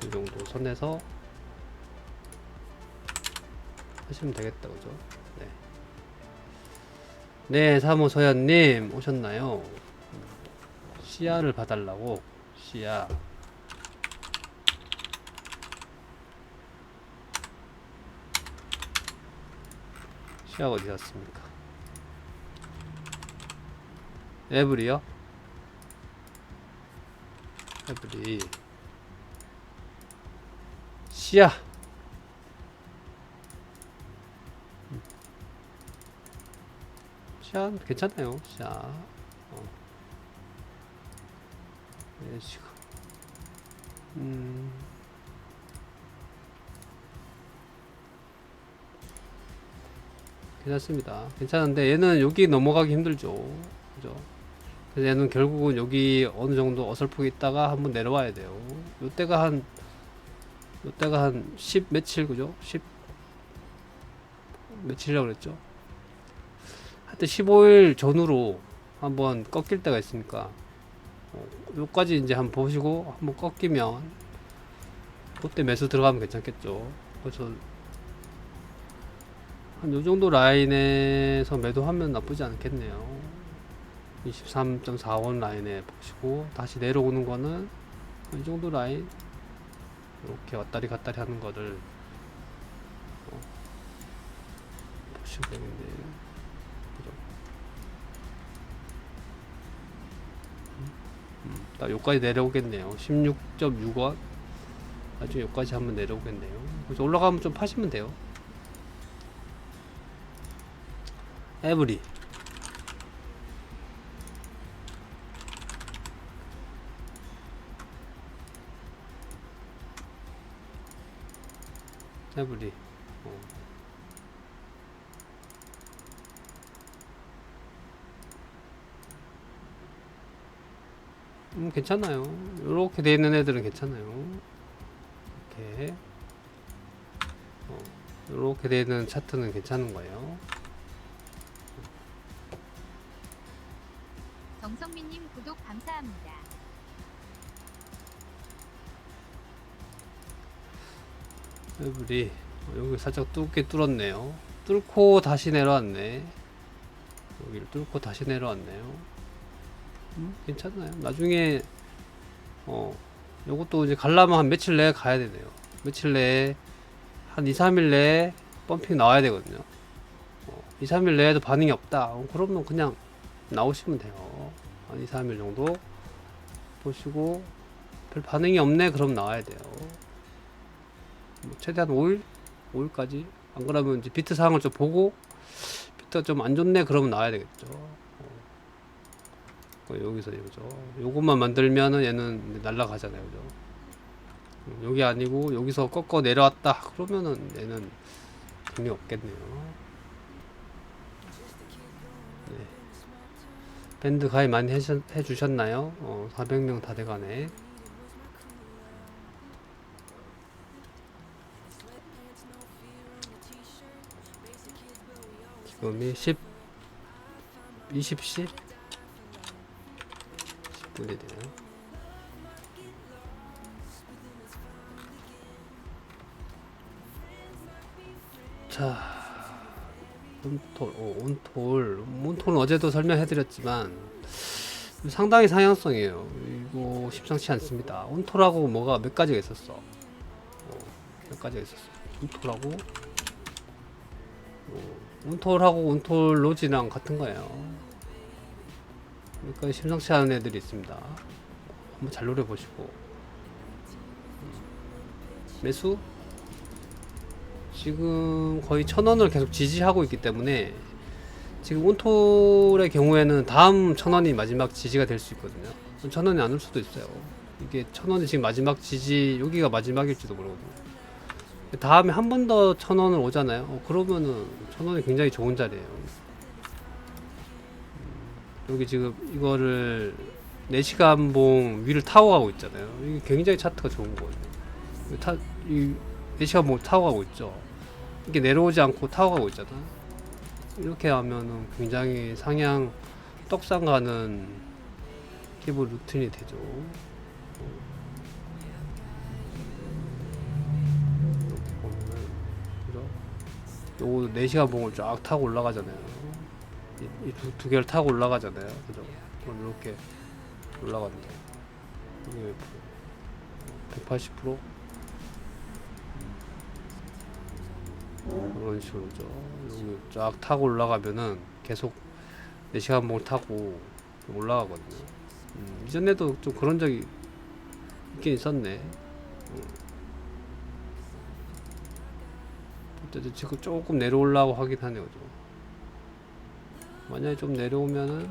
이 정도 선에서 하시면 되겠다, 그죠? 네. 네, 사무소연님 오셨나요? 시야를 봐달라고. 시야. 시야가 어디 갔습니까? 에브리요? 에브리. 시야. 시야 괜찮아요. 시야. 네, 지금. 괜찮습니다. 괜찮은데 얘는 여기 넘어가기 힘들죠. 그죠? 그래서 얘는 결국은 여기 어느 정도 어설프게 있다가 한번 내려와야 돼요. 요때가 한 10 며칠, 그죠? 10 며칠이라고 그랬죠? 하여튼 15일 전후로 한번 꺾일 때가 있으니까 요까지 이제 한번 보시고 한번 꺾이면 그때 매수 들어가면 괜찮겠죠. 그래서 한 요정도 라인에서 매도하면 나쁘지 않겠네요. 23.45원 라인에 보시고 다시 내려오는 거는 이 정도 라인 이렇게 왔다리 갔다리 하는 거를 보시면 되는데, 그죠? 딱 요까지 내려오겠네요. 16.6원 나중에 요까지 한번 내려오겠네요. 그래서 올라가면 좀 파시면 돼요. 에브리. 에브리. 괜찮아요. 이렇게 돼 있는 애들은 괜찮아요. 이렇게 이렇게 돼 있는 차트는 괜찮은 거예요. 정성민님 구독 감사합니다. 에브리. 여기 살짝 뚫게 뚫었네요. 뚫고 다시 내려왔네. 여기를 뚫고 다시 내려왔네요. 괜찮아요. 나중에 요것도 이제 가려면 한 며칠 내에 가야 되네요. 며칠 내에 한 2, 3일 내에 펌핑 나와야 되거든요. 2, 3일 내에도 반응이 없다. 그러면 그냥 나오시면 돼요. 한 2, 3일 정도 보시고 별 반응이 없네. 그럼 나와야 돼요. 최대한 5일? 5일까지? 안 그러면 이제 비트 상황을 좀 보고 비트가 좀 안 좋네. 그러면 나와야 되겠죠. 여기서 이거죠. 요것만 만들면은 얘는 날라가잖아요. 그죠? 여기 아니고 여기서 꺾어 내려왔다. 그러면은 얘는 의미 없겠네요. 네. 밴드 가입 많이 해주셨나요? 400명 다 돼가네. 지금이 20시 10분이 돼요. 자, 온톨은 어제도 설명해드렸지만 상당히 상향성이에요. 이거 심상치 않습니다. 온톨하고 뭐가 몇 가지가 있었어. 몇 가지가 있었어. 온톨하고 온톨 로지랑 같은 거예요. 그러니까 심상치 않은 애들이 있습니다. 한번 잘 노려보시고. 매수? 지금 거의 1000원을 계속 지지하고 있기 때문에 지금 온톨의 경우에는 다음 1000원이 마지막 지지가 될 수 있거든요. 1000원이 안 올 수도 있어요. 이게 1000원이 지금 마지막 지지, 여기가 마지막일지도 모르거든요. 다음에 한 번 더 1000원을 오잖아요. 그러면은 1000원이 굉장히 좋은 자리예요. 여기 지금 이거를 4시간 봉 위를 타고 가고 있잖아요. 이게 굉장히 차트가 좋은 거예요. 이 4시간 봉 타고 가고 있죠. 이게 내려오지 않고 타고 가고 있잖아. 이렇게 하면은 굉장히 상향 떡상 가는 기본 루틴이 되죠. 요 4시간 봉을 쫙 타고 올라가잖아요. 이 두 개를 타고 올라가잖아요. 그죠? 그럼 이렇게 올라간다. 이게 180%? 이런 식으로죠. 여기 쫙 타고 올라가면은 계속 4시간 봉을 타고 좀 올라가거든요. 이전에도 좀 그런 적이 있긴 있었네. 어쨌든 지금 조금 내려오려고 하긴 하네요. 좀. 만약에 좀 내려오면은,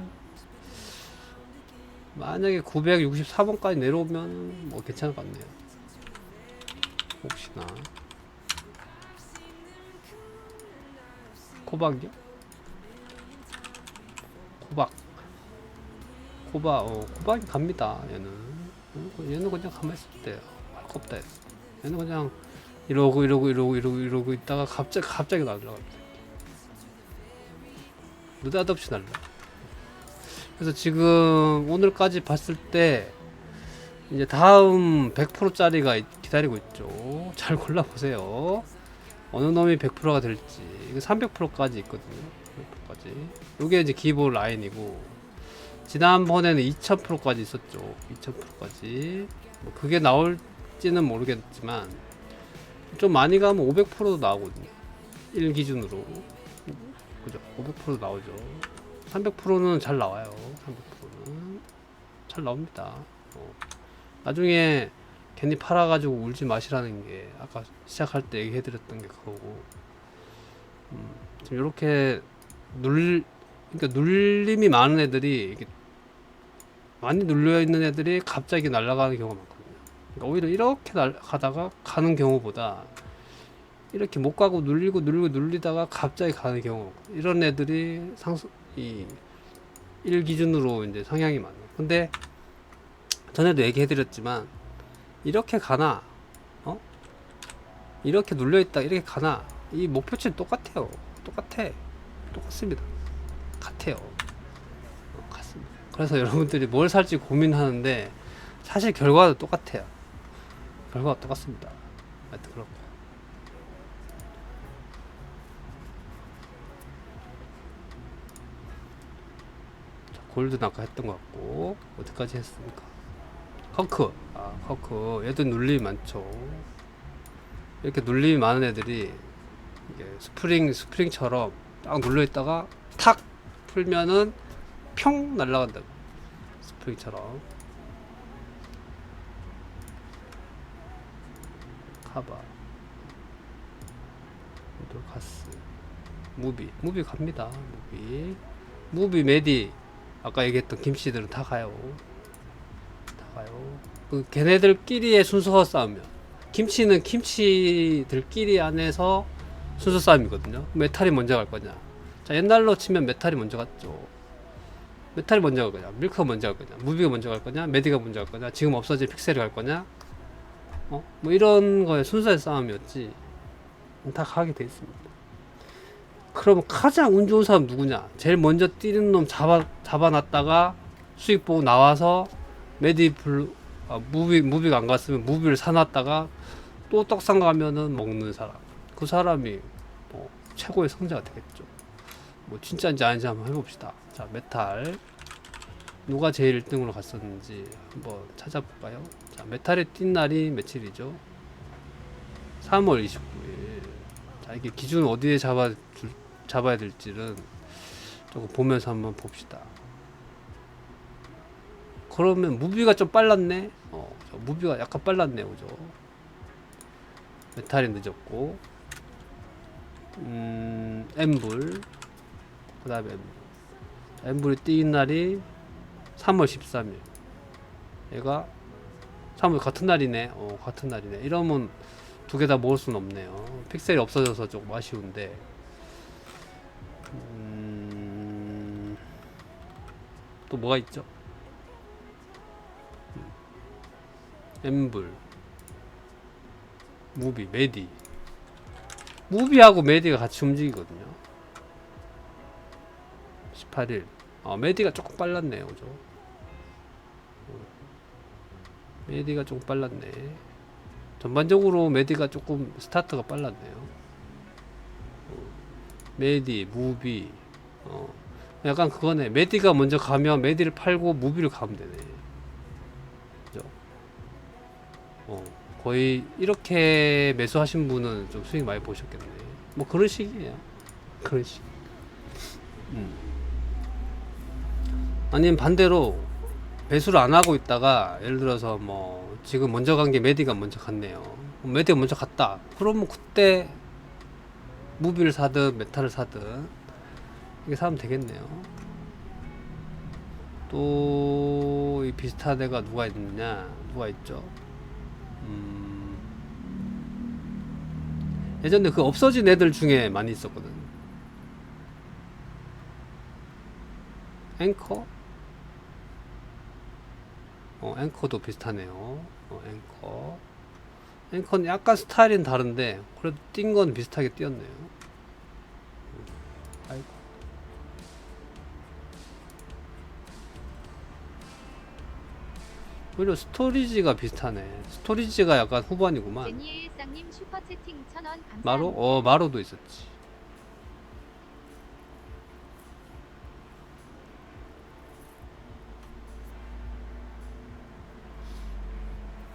만약에 964번까지 내려오면 뭐 괜찮을 것 같네요. 혹시나. 코박이요? 코박이 갑니다. 얘는 그냥 가만히 있을 때요. 할 거 없다. 얘는 그냥 이러고 있다가 갑자기 날라갑니다. 느닷없이 날라. 그래서 지금 오늘까지 봤을 때 이제 다음 100%짜리가 기다리고 있죠. 잘 골라보세요. 어느 놈이 100%가 될지. 이게 300%까지 있거든요. 300%까지. 이게 이제 기본 라인이고, 지난번에는 2000%까지 있었죠. 2000%까지. 뭐 그게 나올지는 모르겠지만, 좀 많이 가면 500%도 나오거든요. 1 기준으로. 그죠? 500%도 나오죠. 300%는 잘 나와요. 300%는. 잘 나옵니다. 나중에 괜히 팔아가지고 울지 마시라는 게 아까 시작할 때 얘기해드렸던 게 그거고. 지금 이렇게 그러니까 눌림이 많은 애들이, 이렇게 많이 눌려있는 애들이 갑자기 날아가는 경우가 많거든요. 그러니까 오히려 이렇게 가다가 가는 경우보다 이렇게 못 가고 눌리다가 갑자기 가는 경우, 이런 애들이 이 1 기준으로 이제 성향이 많아요. 근데 전에도 얘기해드렸지만, 이렇게 가나, 이렇게 눌려있다, 이렇게 가나, 이 목표치는 똑같아요. 똑같습니다. 같아요. 같습니다. 그래서 여러분들이 뭘 살지 고민하는데, 사실 결과도 똑같아요. 결과가 똑같습니다. 하여튼 그렇고. 골드는 아까 했던 것 같고, 어디까지 했습니까? 커크. 얘도 눌림이 많죠. 이렇게 눌림이 많은 애들이, 이게 스프링처럼 딱 눌려있다가 탁 풀면은 평 날아간다. 스프링처럼. 카바. 돌카스. 무비 갑니다. 무비 메디. 아까 얘기했던 김씨들은 다 가요. 그 걔네들끼리의 순서 싸움이야. 김치는 김치들끼리 안에서 순서 싸움이거든요. 메탈이 먼저 갈 거냐. 자, 옛날로 치면 메탈이 먼저 갔죠. 메탈이 먼저 갈 거냐, 밀크가 먼저 갈 거냐, 무비가 먼저 갈 거냐, 메디가 먼저 갈 거냐, 지금 없어진 픽셀이 갈 거냐. 뭐 이런 거에 순서의 싸움이었지. 다 가게 돼 있습니다. 그럼 가장 운 좋은 사람 누구냐? 제일 먼저 뛰는 놈 잡아놨다가 수익 보고 나와서 무비가 안 갔으면 무비를 사놨다가 또 떡상 가면은 먹는 사람. 그 사람이 뭐 최고의 성자가 되겠죠. 뭐 진짜인지 아닌지 한번 해봅시다. 자, 메탈. 누가 제일 1등으로 갔었는지 한번 찾아볼까요? 자, 메탈이 뛴 날이 며칠이죠? 3월 29일. 자, 이게 기준 어디에 잡아야 될지는 조금 보면서 한번 봅시다. 그러면 무비가 좀 빨랐네. 무비가 약간 빨랐네요, 그죠? 메탈이 늦었고, 엠블, 그 다음에 엠블이 뛴 날이 3월 13일. 얘가 3월 같은 날이네. 같은 날이네. 이러면 두 개 다 모을 수는 없네요. 픽셀이 없어져서 조금 아쉬운데. 또 뭐가 있죠? 엠블, 무비, 메디. 무비하고 메디가 같이 움직이거든요. 18일. 메디가 조금 빨랐네요, 그죠? 메디가 조금 빨랐네. 전반적으로 메디가 조금 스타트가 빨랐네요. 메디, 무비. 약간 그거네. 메디가 먼저 가면 메디를 팔고 무비를 가면 되네. 그죠? 거의 이렇게 매수하신 분은 좀 수익 많이 보셨겠네. 뭐 그런 식이에요. 그런 식. 아니면 반대로 매수를 안 하고 있다가 예를 들어서 뭐 지금 먼저 간 게 메디가 먼저 갔네요. 메디가 먼저 갔다. 그러면 그때 무비를 사든 메타를 사든 이게 사면 되겠네요. 또 이 비슷한 애가 누가 있느냐? 누가 있죠? 예전에 그 없어진 애들 중에 많이 있었거든. 앵커? 앵커도 비슷하네요. 앵커. 앵커는 약간 스타일은 다른데 그래도 뛴 건 비슷하게 뛰었네요. 아이고. 오히려 스토리지가 비슷하네. 스토리지가 약간 후반이구만. 제니의 일상님 슈퍼채팅 1000원 감사합니다. 마로? 마로도 있었지.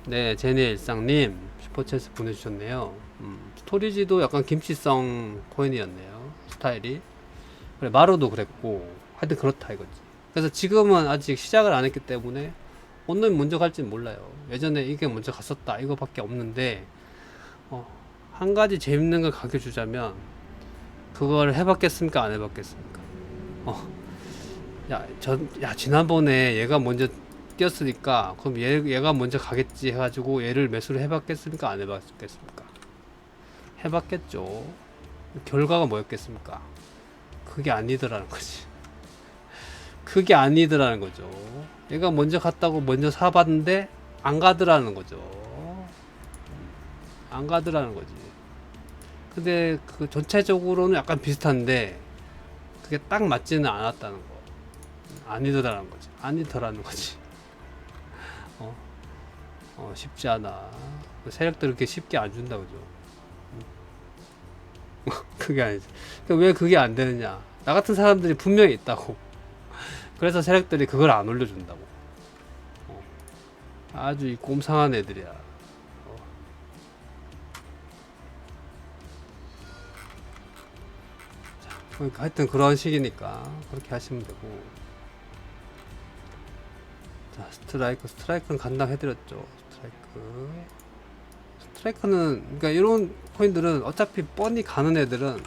네, 제니의 일상님 슈퍼챗스 보내주셨네요. 스토리지도 약간 김치성 코인이었네요. 스타일이. 그래, 마로도 그랬고 하여튼 그렇다 이거지. 그래서 지금은 아직 시작을 안 했기 때문에 어느 놈이 먼저 갈지는 몰라요. 예전에 이게 먼저 갔었다 이거밖에 없는데 한 가지 재밌는 걸 가르쳐주자면 그걸 해봤겠습니까 안 해봤겠습니까? 야 지난번에 얘가 먼저 뛰었으니까 그럼 얘가 먼저 가겠지 해가지고 얘를 매수를 해봤겠습니까 안 해봤겠습니까? 해봤겠죠. 결과가 뭐였겠습니까? 그게 아니더라는 거지. 그게 아니더라는 거죠. 얘가 먼저 갔다고 먼저 사봤는데 안 가더라는 거죠. 안 가더라는 거지. 근데 그 전체적으로는 약간 비슷한데 그게 딱 맞지는 않았다는 거. 아니더라는 거지. 아니더라는 거지. 쉽지 않아. 세력들 그렇게 쉽게 안 준다 그죠. 그게 아니지. 왜 그게 안 되느냐? 나 같은 사람들이 분명히 있다고. 그래서 세력들이 그걸 안 올려준다고. 아주 이 꼼상한 애들이야. 그러니까 하여튼 그런 식이니까 그렇게 하시면 되고. 자, 스트라이크는 간당 해드렸죠. 스트라이크는 그러니까 이런 코인들은 어차피 뻔히 가는 애들은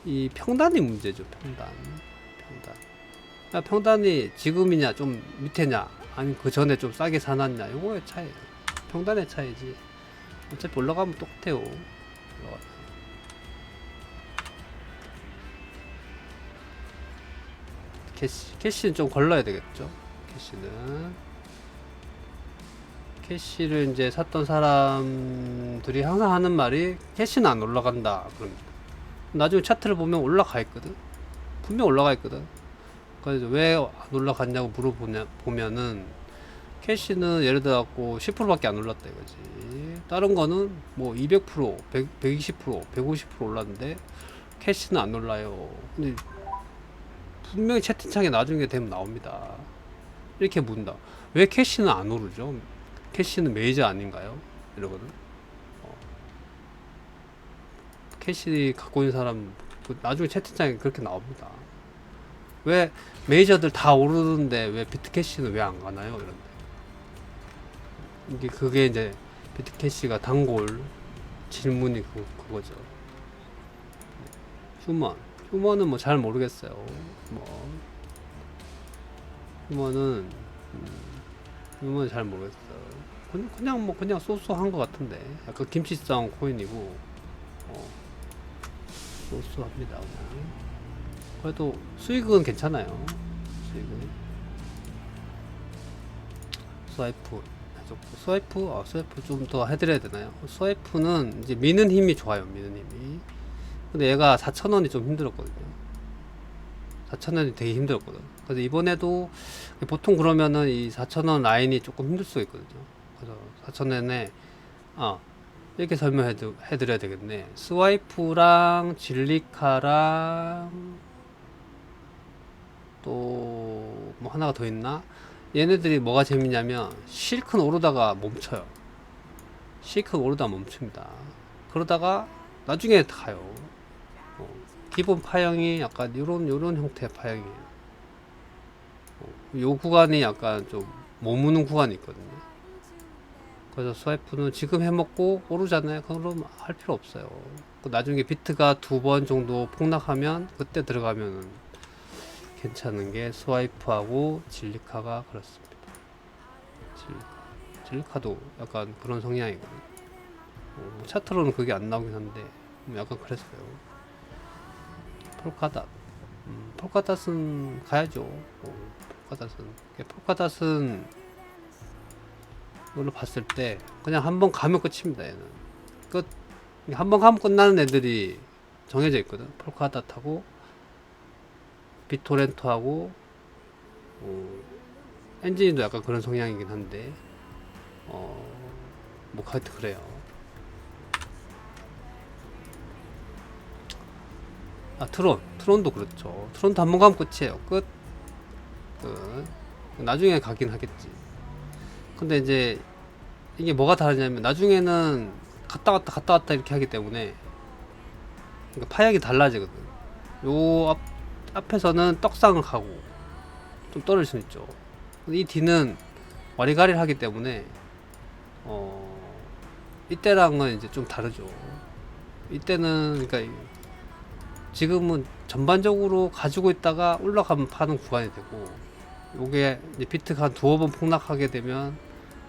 이 평단이 문제죠. 평단이 지금이냐 좀 밑에냐 아니면 그 전에 좀 싸게 사놨냐 요거의 차이. 평단의 차이지. 어차피 올라가면 똑같아요. 캐시는 좀 걸러야 되겠죠. 캐시를 이제 샀던 사람들이 항상 하는 말이 캐시는 안 올라간다 그럽니다. 나중에 차트를 보면 올라가 있거든. 분명 올라가 있거든. 그래서 왜 안 올라갔냐고 물어보면은 캐시는 예를 들어 갖고 10%밖에 안 올랐다 이거지. 다른 거는 뭐 200%, 120%, 150% 올랐는데 캐시는 안 올라요. 근데 분명히 채팅창에 나중에 되면 나옵니다. 이렇게 묻는다. 왜 캐시는 안 오르죠? 캐시는 메이저 아닌가요? 이러거든. 캐시 갖고 있는 사람 나중에 채팅창에 그렇게 나옵니다. 왜 메이저들 다 오르는데 왜 비트캐시는 왜 안 가나요? 이런데 그게 이제 비트캐시가 단골 질문이 그거죠. 휴먼은 뭐 잘 모르겠어요. 휴먼은 잘 모르겠어요. 그냥 쏘쏘한 것 같은데 약간 김치성 코인이고 쏘쏘합니다. 그냥. 그래도 수익은 괜찮아요. 스와이프 좀 더 해드려야 되나요? 스와이프는 이제 미는 힘이 좋아요. 근데 얘가 4,000원이 좀 힘들었거든요. 4,000원이 되게 힘들었거든. 그래서 이번에도 보통 그러면은 이 4,000원 라인이 조금 힘들 수가 있거든요. 그래서 4,000원에 이렇게 설명해드려야 되겠네. 스와이프랑 진리카랑 또 뭐 하나가 더 있나? 얘네들이 뭐가 재밌냐면 실컷 오르다가 멈춰요. 실컷 오르다 멈춥니다. 그러다가 나중에 가요. 기본 파형이 약간 요런 형태의 파형이에요. 요 구간이 약간 좀 머무는 구간이 있거든요. 그래서 스와이프는 지금 해먹고 오르잖아요. 그럼 할 필요 없어요. 나중에 비트가 2번 정도 폭락하면 그때 들어가면은 괜찮은 게 스와이프하고 진리카가 그렇습니다. 진리카도 약간 그런 성향이거든요. 차트로는 그게 안 나오긴 한데 약간 그랬어요. 폴카닷. 폴카닷은 가야죠. 폴카닷은 이걸로 봤을 때 그냥 한번 가면 끝입니다. 얘는 끝. 한번 가면 끝나는 애들이 정해져 있거든. 폴카닷하고 비토렌토하고 엔진이도 약간 그런 성향이긴 한데 뭐 하여튼 그래요. 트론도 그렇죠. 트론도 한번 가면 끝이에요. 끝. 나중에 가긴 하겠지. 근데 이제 이게 뭐가 다르냐면 나중에는 갔다 왔다 이렇게 하기 때문에 그러니까 파약이 달라지거든. 요 앞에서는 떡상을 가고 좀 떨어질 수 있죠. 이 뒤는 와리가리를 하기 때문에 이때랑은 이제 좀 다르죠. 이때는 그러니까 지금은 전반적으로 가지고 있다가 올라가면 파는 구간이 되고, 요게 이제 비트가 한 2번 폭락하게 되면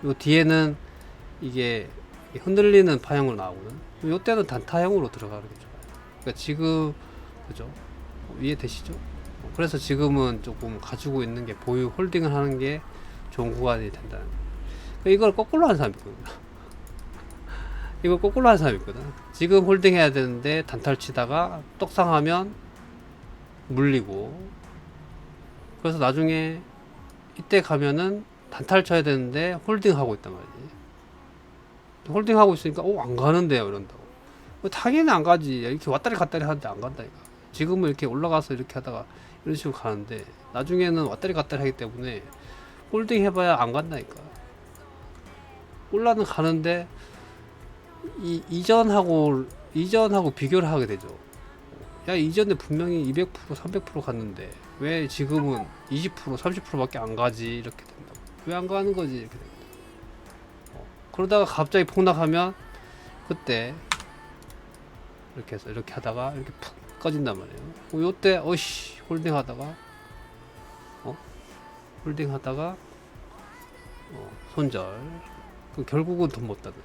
요 뒤에는 이게 흔들리는 파형으로 나오거든. 요 때는 단타형으로 들어가는 게 좋아요. 그러니까 지금 그죠? 이해되시죠? 그래서 지금은 조금 가지고 있는 게 보유 홀딩을 하는 게 좋은 구간이 된다는 거예요. 이걸 거꾸로 하는 사람이 있거든. 이걸 거꾸로 하는 사람이 있거든. 지금 홀딩 해야 되는데 단타를 치다가 떡상하면 물리고, 그래서 나중에 이때 가면은 단타를 쳐야 되는데 홀딩 하고 있단 말이지. 홀딩 하고 있으니까 안 가는데요 이런다고. 당연히 안 가지. 이렇게 왔다리 갔다리 하는데 안 간다니까. 지금은 이렇게 올라가서 이렇게 하다가 이런 식으로 가는데 나중에는 왔다리 갔다리 하기 때문에 홀딩 해봐야 안 간다니까. 올라는 가는데 이전하고 비교를 하게 되죠. 야, 이전에 분명히 200% 300% 갔는데 왜 지금은 20% 30%밖에 안 가지? 이렇게 된다고. 왜 안 가는 거지? 이렇게 됩니다. 그러다가 갑자기 폭락하면 그때 이렇게 해서 이렇게 하다가 이렇게 푹 꺼진단 말이에요. 요때 홀딩 하다가 손절. 결국은 돈 못 따는.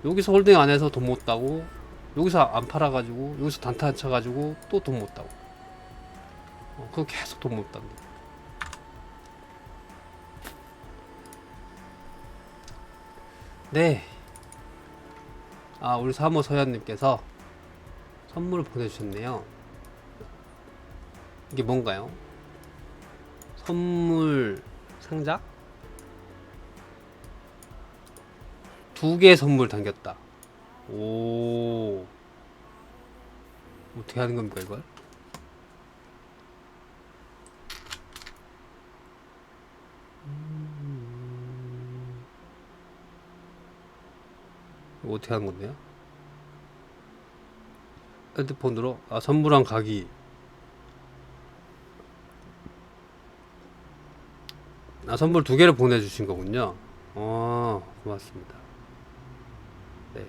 여기서 홀딩 안 해서 돈 못 따고, 여기서 안 팔아가지고, 여기서 단타 안 쳐가지고 또 돈 못 따고. 그거 계속 돈 못 따는. 네. 우리 사모 서현님께서 선물을 보내주셨네요. 이게 뭔가요? 선물 상자? 2개 선물 담겼다. 오. 어떻게 하는 겁니까, 이걸? 이거 어떻게 하는 건데요? 핸드폰으로? 선물한 가기. 선물 2개를 보내주신 거군요. 고맙습니다. 네.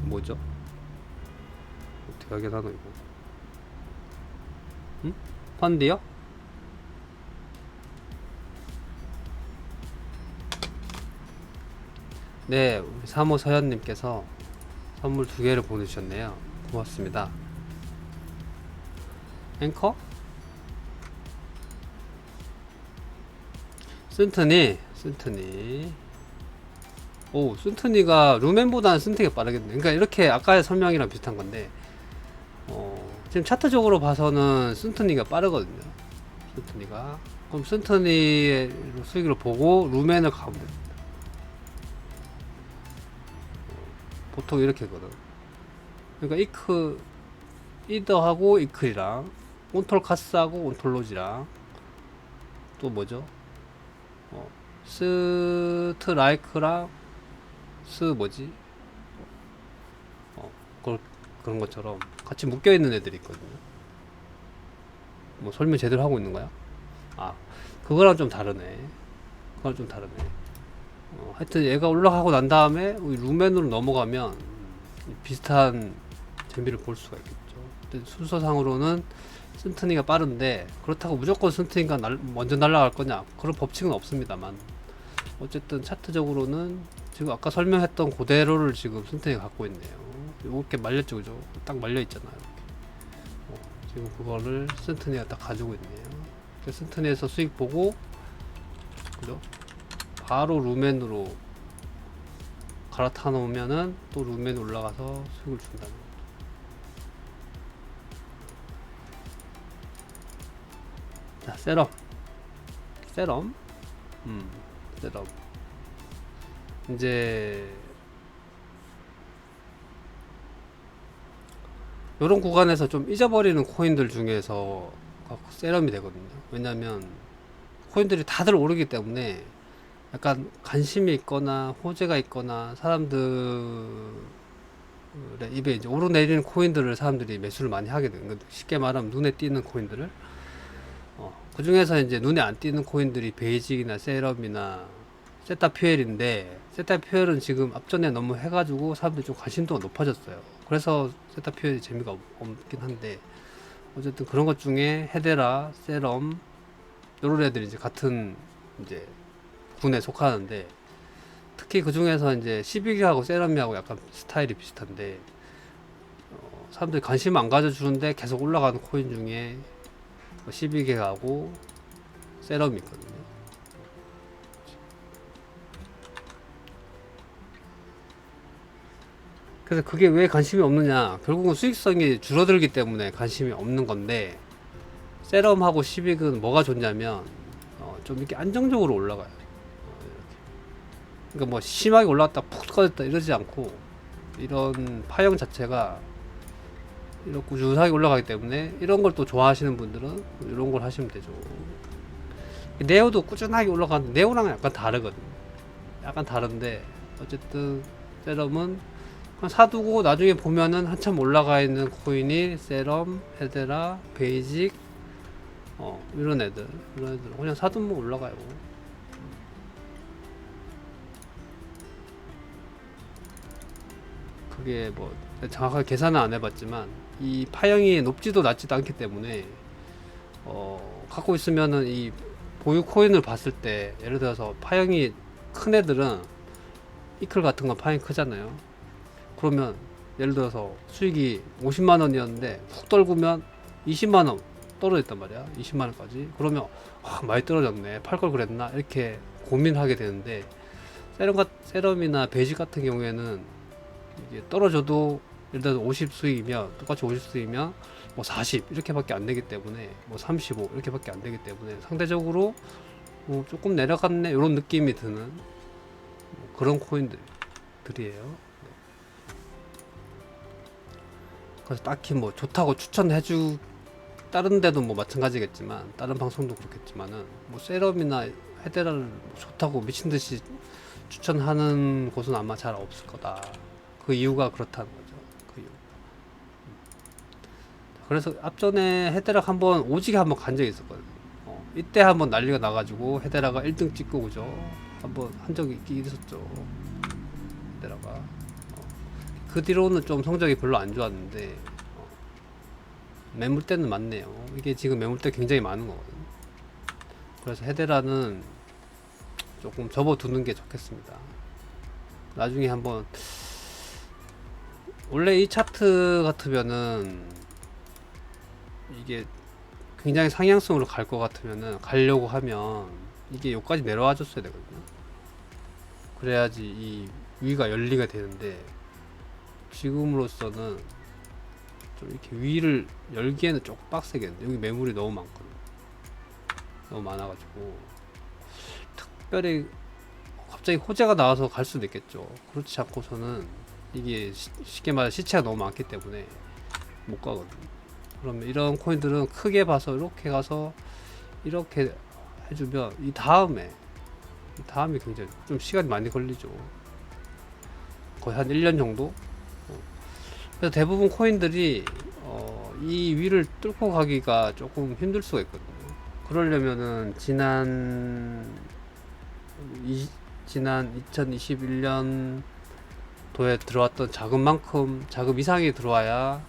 뭐죠? 어떻게 하긴 하노, 이거? 응? 펀드요? 네, 우리 사모 서현님께서 선물 2개를 보내주셨네요. 고맙습니다. 앵커? 쓴트니. 오, 쓴트니가 루멘보다는 쓴트니가 빠르겠네. 그러니까 이렇게 아까의 설명이랑 비슷한 건데, 지금 차트적으로 봐서는 쓴트니가 빠르거든요. 쓴트니가. 그럼 센터니의 수익을 보고 루멘을 가면 됩니다. 보통 이렇게 하거든. 그러니까 이더하고 이클이랑 온톨 카스하고 온톨 로지랑 또 뭐죠? 스트라이크랑 뭐지? 그런 것처럼 같이 묶여 있는 애들이 있거든요. 뭐 설명 제대로 하고 있는 거야? 아, 그거랑 좀 다르네. 그거랑 좀 다르네. 하여튼 얘가 올라가고 난 다음에 우리 루멘으로 넘어가면 비슷한 재미를 볼 수가 있겠죠. 근데 순서상으로는 쓴트니가 빠른데 그렇다고 무조건 쓴트니가 먼저 날아갈 거냐? 그런 법칙은 없습니다만 어쨌든 차트적으로는 지금 아까 설명했던 그대로를 지금 쓴트니가 갖고 있네요. 이렇게 말렸죠, 그죠? 딱 말려 있잖아요. 지금 그거를 쓴트니가 딱 가지고 있네요. 쓴트니에서 수익 보고, 그죠? 바로 루멘으로 갈아타 놓으면은 또 루멘 올라가서 수익을 준다는 거죠. 자, 세럼. 세럼. 이제 요런 구간에서 좀 잊어버리는 코인들 중에서 세럼이 되거든요. 왜냐면 코인들이 다들 오르기 때문에 약간 관심이 있거나 호재가 있거나 사람들의 입에 이제 오르내리는 코인들을 사람들이 매수를 많이 하게 되는 거예요. 쉽게 말하면 눈에 띄는 코인들을. 그 중에서 이제 눈에 안 띄는 코인들이 베이직이나 세럼이나 세타퓨엘인데, 세타퓨엘은 지금 앞전에 너무 해가지고 사람들이 좀 관심도가 높아졌어요. 그래서 세타퓨엘이 재미가 없긴 한데, 어쨌든 그런 것 중에 헤데라, 세럼, 요런 애들이 이제 같은 이제 군에 속하는데, 특히 그 중에서 이제 12개하고 세럼이하고 약간 스타일이 비슷한데, 사람들이 관심 안 가져주는데 계속 올라가는 코인 중에 12개하고 세럼이 있거든요. 그래서 그게 왜 관심이 없느냐, 결국은 수익성이 줄어들기 때문에 관심이 없는 건데, 세럼하고 시빅은 뭐가 좋냐면 좀 이렇게 안정적으로 올라가요. 이렇게. 그러니까 뭐 심하게 올라갔다 푹 꺼졌다 이러지 않고, 이런 파형 자체가 이렇게 꾸준하게 올라가기 때문에 이런 걸 또 좋아하시는 분들은 이런 걸 하시면 되죠. 네오도 꾸준하게 올라가는데 네오랑 약간 다르거든요. 약간 다른데 어쨌든 세럼은 그냥 사두고 나중에 보면은 한참 올라가 있는 코인이 세럼, 헤데라, 베이직, 이런 애들 그냥 사두면 올라가요. 그게 뭐 정확하게 계산은 안 해봤지만 이 파형이 높지도 낮지도 않기 때문에 갖고 있으면은 이 보유 코인을 봤을 때, 예를 들어서 파형이 큰 애들은 이클 같은 건 파형이 크잖아요. 그러면 예를 들어서 수익이 50만원이었는데 훅 떨구면 20만원 떨어졌단 말이야. 20만원까지. 그러면 많이 떨어졌네, 팔 걸 그랬나, 이렇게 고민하게 되는데, 세럼이나 베이직 같은 경우에는 이게 떨어져도 예를 들어서 50 수익이면, 똑같이 50 수익이면 뭐 40 이렇게밖에 안 되기 때문에, 뭐 35 이렇게밖에 안 되기 때문에 상대적으로 조금 내려갔네 이런 느낌이 드는 그런 코인들이에요. 그래서 딱히 뭐 좋다고 추천해주, 다른 데도 뭐 마찬가지겠지만, 다른 방송도 그렇겠지만은 뭐 세럼이나 헤데라를 좋다고 미친듯이 추천하는 곳은 아마 잘 없을 거다. 그 이유가 그렇다는 거죠. 그 이유. 그래서 앞전에 헤데락 한번 오지게 한번 간 적이 있었거든요. 이때 한번 난리가 나가지고 헤데라가 1등 찍고, 그죠? 한번 한 적이 있긴 있었죠. 헤데라가. 그 뒤로는 좀 성적이 별로 안 좋았는데, 매물대는 많네요. 이게 지금 매물대 굉장히 많은 거거든요. 그래서 헤데라는 조금 접어두는 게 좋겠습니다. 나중에 한번, 원래 이 차트 같으면은 이게 굉장히 상향성으로 갈 것 같으면은, 가려고 하면 이게 여기까지 내려와 줬어야 되거든요. 그래야지 이 위가 열리가 되는데, 지금으로서는 좀 이렇게 위를 열기에는 조금 빡세겠는데, 여기 매물이 너무 많거든요. 너무 많아가지고 특별히 갑자기 호재가 나와서 갈 수도 있겠죠. 그렇지 않고서는 이게 쉽게 말해 시체가 너무 많기 때문에 못 가거든요. 그러면 이런 코인들은 크게 봐서 이렇게 가서 이렇게 해주면 이 다음에 굉장히 좀 시간이 많이 걸리죠. 거의 한 1년 정도. 그래서 대부분 코인들이 이 위를 뚫고 가기가 조금 힘들 수가 있거든요. 그러려면은 지난 2021년 도에 들어왔던 자금만큼 자금 이상이 들어와야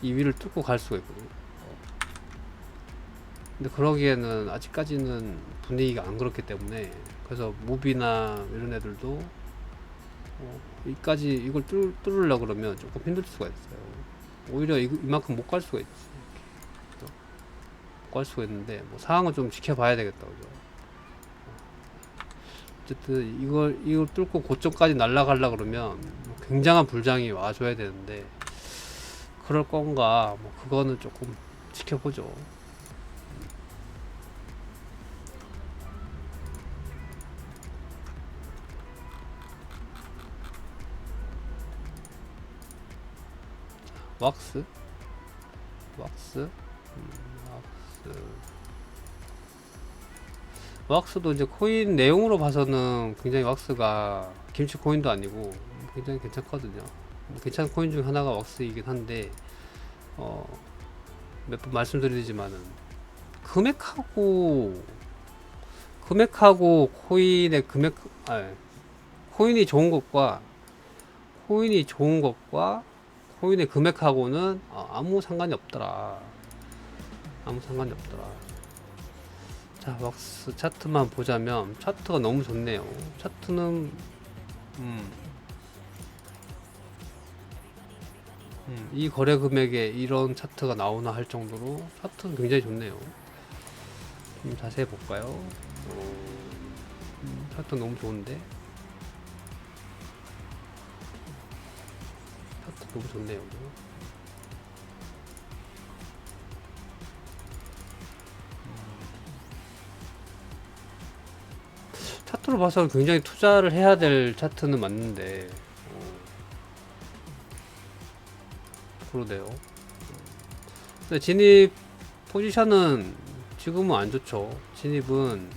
이 위를 뚫고 갈 수가 있거든요. 근데 그러기에는 아직까지는 분위기가 안 그렇기 때문에, 그래서 무비나 이런 애들도 이까지 이걸 뚫으려고 그러면 조금 힘들 수가 있어요. 오히려 이만큼 못 갈 수가 있지. 못 갈 수가 있는데, 뭐 상황은 좀 지켜봐야 되겠다, 그죠? 어쨌든 이걸 뚫고 고점까지 날아가려 그러면 굉장한 불장이 와줘야 되는데, 그럴 건가, 뭐 그거는 조금 지켜보죠. 왁스? 왁스? 왁스. 왁스도 이제 코인 내용으로 봐서는 굉장히 왁스가 김치 코인도 아니고 굉장히 괜찮거든요. 뭐 괜찮은 코인 중 하나가 왁스이긴 한데, 몇 번 말씀드리지만은 금액하고 코인의 코인이 좋은 것과 코인의 금액하고는 아무 상관이 없더라. 자, 왁스 차트만 보자면 차트가 너무 좋네요. 차트는 이 거래 금액에 이런 차트가 나오나 할 정도로 차트는 굉장히 좋네요. 좀 자세히 볼까요? 차트 너무 좋은데? 차트 너무 좋네요. 차트로 봐서 굉장히 투자를 해야 될 차트는 맞는데, 그러네요. 근데 진입 포지션은 지금은 안 좋죠. 진입은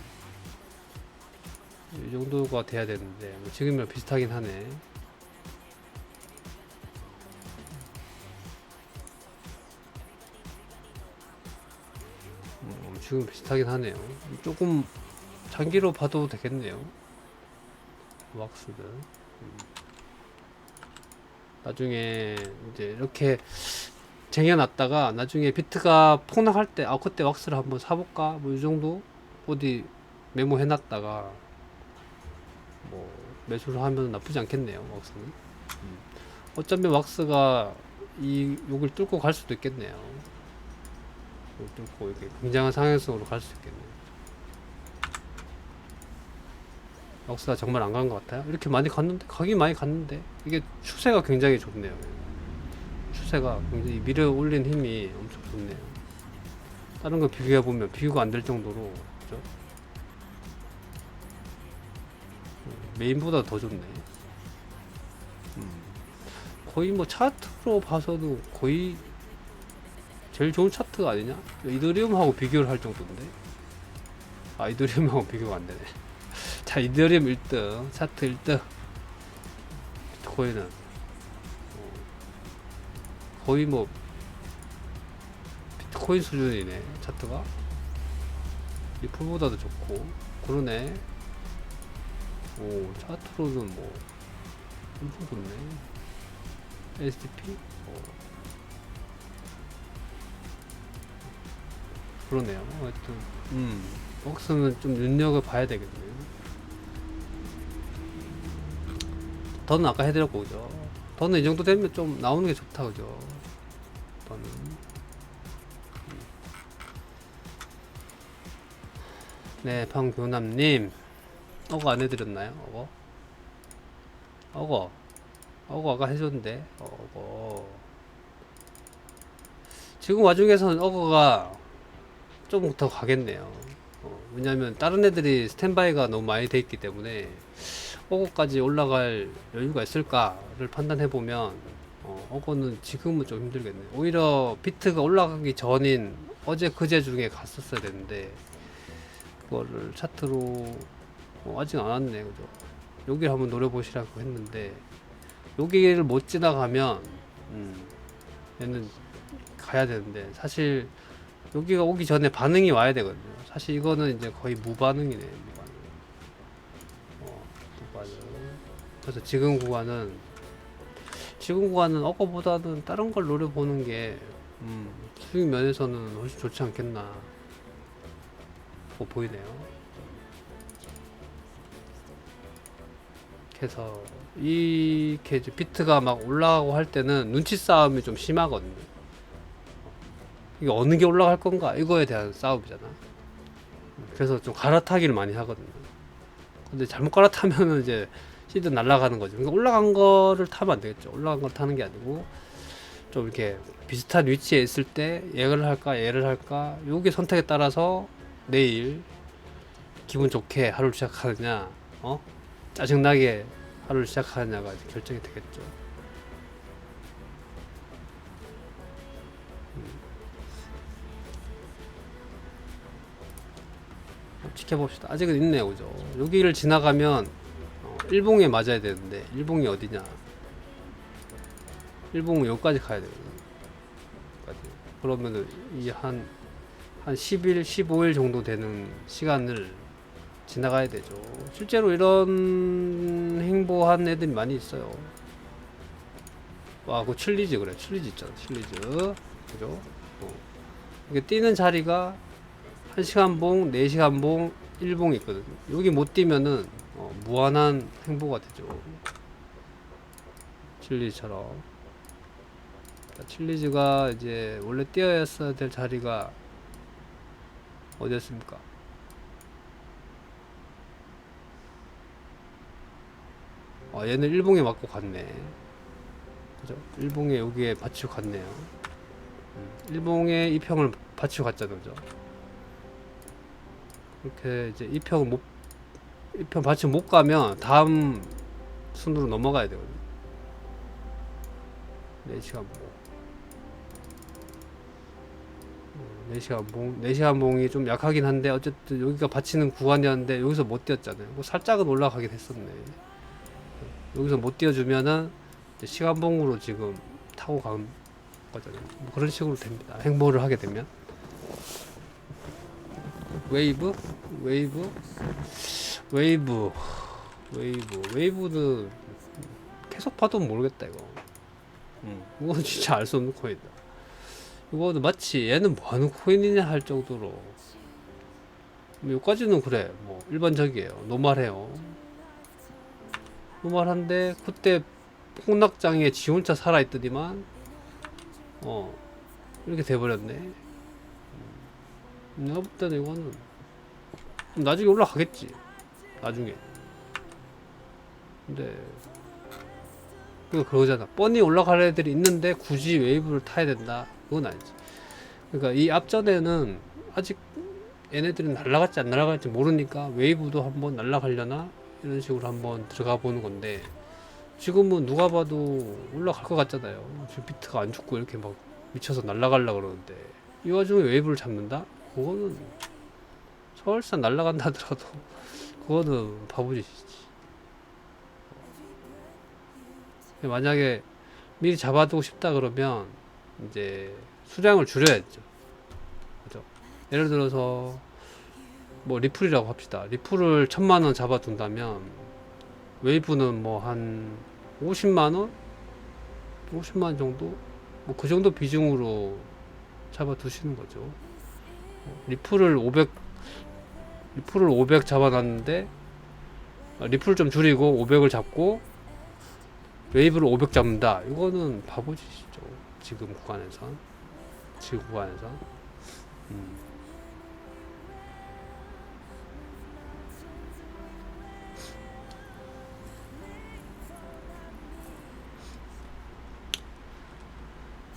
이 정도가 돼야 되는데, 뭐 지금이랑 비슷하긴 하네. 지금 비슷하긴 하네요. 조금 장기로 봐도 되겠네요. 왁스들. 나중에 이제 이렇게 쟁여놨다가 나중에 비트가 폭락할 때, 그때 왁스를 한번 사볼까? 뭐 이 정도? 어디 메모해놨다가 뭐 매수를 하면 나쁘지 않겠네요. 왁스는. 어쩌면 왁스가 여길 뚫고 갈 수도 있겠네요. 여기 뚫고 이렇게 굉장한 상향성으로 갈 수 있겠네요. 왁스가 정말 안 간 것 같아요. 이렇게 많이 갔는데, 가긴 많이 갔는데, 이게 추세가 굉장히 좋네요. 추세가 굉장히 밀어 올린 힘이 엄청 좋네요. 다른 거 비교해보면 비교가 안 될 정도로, 그죠? 메인보다 더 좋네. 거의 뭐 차트로 봐서도 거의 제일 좋은 차트가 아니냐? 이더리움하고 비교를 할 정도인데? 이더리움하고 비교가 안 되네. 자, 이더리움 1등, 차트 1등. 비트코인은 거의 뭐 비트코인 수준이네, 차트가. 리플보다도 좋고, 그러네. 차트로는 뭐 엄청 좋네. SDP? 그러네요. 하여튼 벅스는 좀 눈여겨봐야 되겠네요. 더는 아까 해드렸고, 그죠? 더는 이 정도 되면 좀 나오는 게 좋다, 그죠? 더는. 네, 방교남님. 어거 안 해드렸나요? 어거 아까 해줬는데. 지금 와중에서는 어거가 좀 더 가겠네요. 왜냐면 다른 애들이 스탠바이가 너무 많이 돼 있기 때문에 어거까지 올라갈 여유가 있을까를 판단해 보면 어거는 지금은 좀 힘들겠네. 오히려 비트가 올라가기 전인 어제 그제 중에 갔었어야 되는데 그거를 차트로 아직 안 왔네. 그죠? 여기를 한번 노려보시라고 했는데 여기를 못 지나가면 얘는 가야 되는데 사실 여기가 오기 전에 반응이 와야 되거든요. 사실 이거는 이제 거의 무반응이네. 무반응. 그래서 지금 구간은 어거보다는 다른 걸 노려보는 게 수익 면에서는 훨씬 좋지 않겠나 보이네요. 그래서 이렇게 이제 비트가 막 올라가고 할 때는 눈치 싸움이 좀 심하거든요. 이게 어느 게 올라갈 건가 이거에 대한 싸움이잖아. 그래서 좀 갈아타기를 많이 하거든요. 근데 잘못 갈아타면은 이제 시드 날아가는 거죠. 그러니까 올라간 거를 타면 안 되겠죠. 올라간 걸 타는 게 아니고 좀 이렇게 비슷한 위치에 있을 때 얘를 할까 얘를 할까 요게 선택에 따라서 내일 기분 좋게 하루를 시작하느냐 짜증나게 하루를 시작하느냐가 이제 결정이 되겠죠. 지켜봅시다. 아직은 있네요. 그죠? 여기를 지나가면 일봉에 맞아야 되는데 일봉이 어디냐? 일봉은 여기까지 가야 되거든요. 그러면은 이 한 10일, 15일 정도 되는 시간을 지나가야 되죠. 실제로 이런 행보한 애들이 많이 있어요. 와, 그 칠리즈 그래. 칠리즈 있잖아. 칠리즈. 그죠? 이게 뛰는 자리가 1시간 봉, 4시간 봉, 1봉이 있거든요. 여기 못 뛰면은 무한한 행보가 되죠. 칠리즈처럼. 칠리즈가 이제 원래 뛰어야 될 자리가 어디였습니까? 얘는 일봉에 맞고 갔네. 그죠? 일봉에 여기에 받치고 갔네요. 일봉에 이평을 받치고 갔잖아요. 그죠? 이렇게 이제 이평 받치고 못 가면 다음 순으로 넘어가야 되거든요. 4시간 봉. 4시간 봉이 좀 약하긴 한데 어쨌든 여기가 받치는 구간이었는데 여기서 못 뛰었잖아요. 뭐 살짝은 올라가긴 했었네. 여기서 못 뛰어주면은 시간봉으로 지금 타고 간 거잖아요. 뭐 그런 식으로 됩니다. 행보를 하게 되면 웨이브는 계속 봐도 모르겠다 이거. 이거는 진짜 알 수 없는 코인이다. 이거는 마치 얘는 뭐 하는 코인이냐 할 정도로 여기까지는 그래 뭐 일반적이에요. 노말한데 그때 폭락장에 지 혼자 살아있더니만 이렇게 돼버렸네. 내가 볼 때는 이거는 나중에 올라가겠지. 나중에. 근데 그러잖아. 뻔히 올라갈 애들이 있는데 굳이 웨이브를 타야 된다. 그건 아니지. 그러니까 이 앞전에는 아직 얘네들은 날아갈지 안 날아갈지 모르니까 웨이브도 한번 날아가려나 이런 식으로 한번 들어가 보는 건데 지금은 누가 봐도 올라갈 것 같잖아요. 지금 비트가 안 죽고 이렇게 막 미쳐서 날아가려고 그러는데 이 와중에 웨이브를 잡는다? 그거는 서울산 날아간다 하더라도 그거는 바보짓이지. 만약에 미리 잡아두고 싶다 그러면 이제 수량을 줄여야죠. 그죠? 예를 들어서 뭐 리플이라고 합시다. 리플을 1000만원 잡아둔다면 웨이브는 뭐 한 50만원? 50만원 정도? 뭐 그 정도 비중으로 잡아두시는 거죠. 리플을 500 잡아놨는데 리플 좀 줄이고 500을 잡고 웨이브를 500 잡는다. 이거는 바보짓이죠. 지금 구간에서.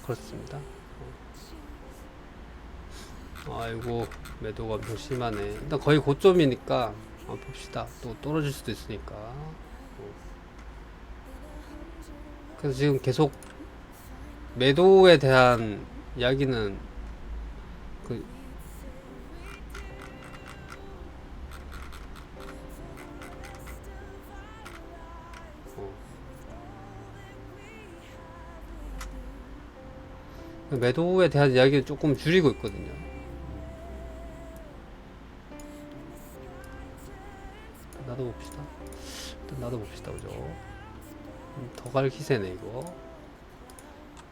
그렇습니다. 아이고 매도가 엄청 심하네. 일단 거의 고점이니까 한번 봅시다. 또 떨어질 수도 있으니까. 그래서 지금 계속 매도에 대한 이야기는 그 매도에 대한 이야기를 조금 줄이고 있거든요. 나도 봅시다. 일단 나도 봅시다, 그죠? 더 갈 기세네 이거.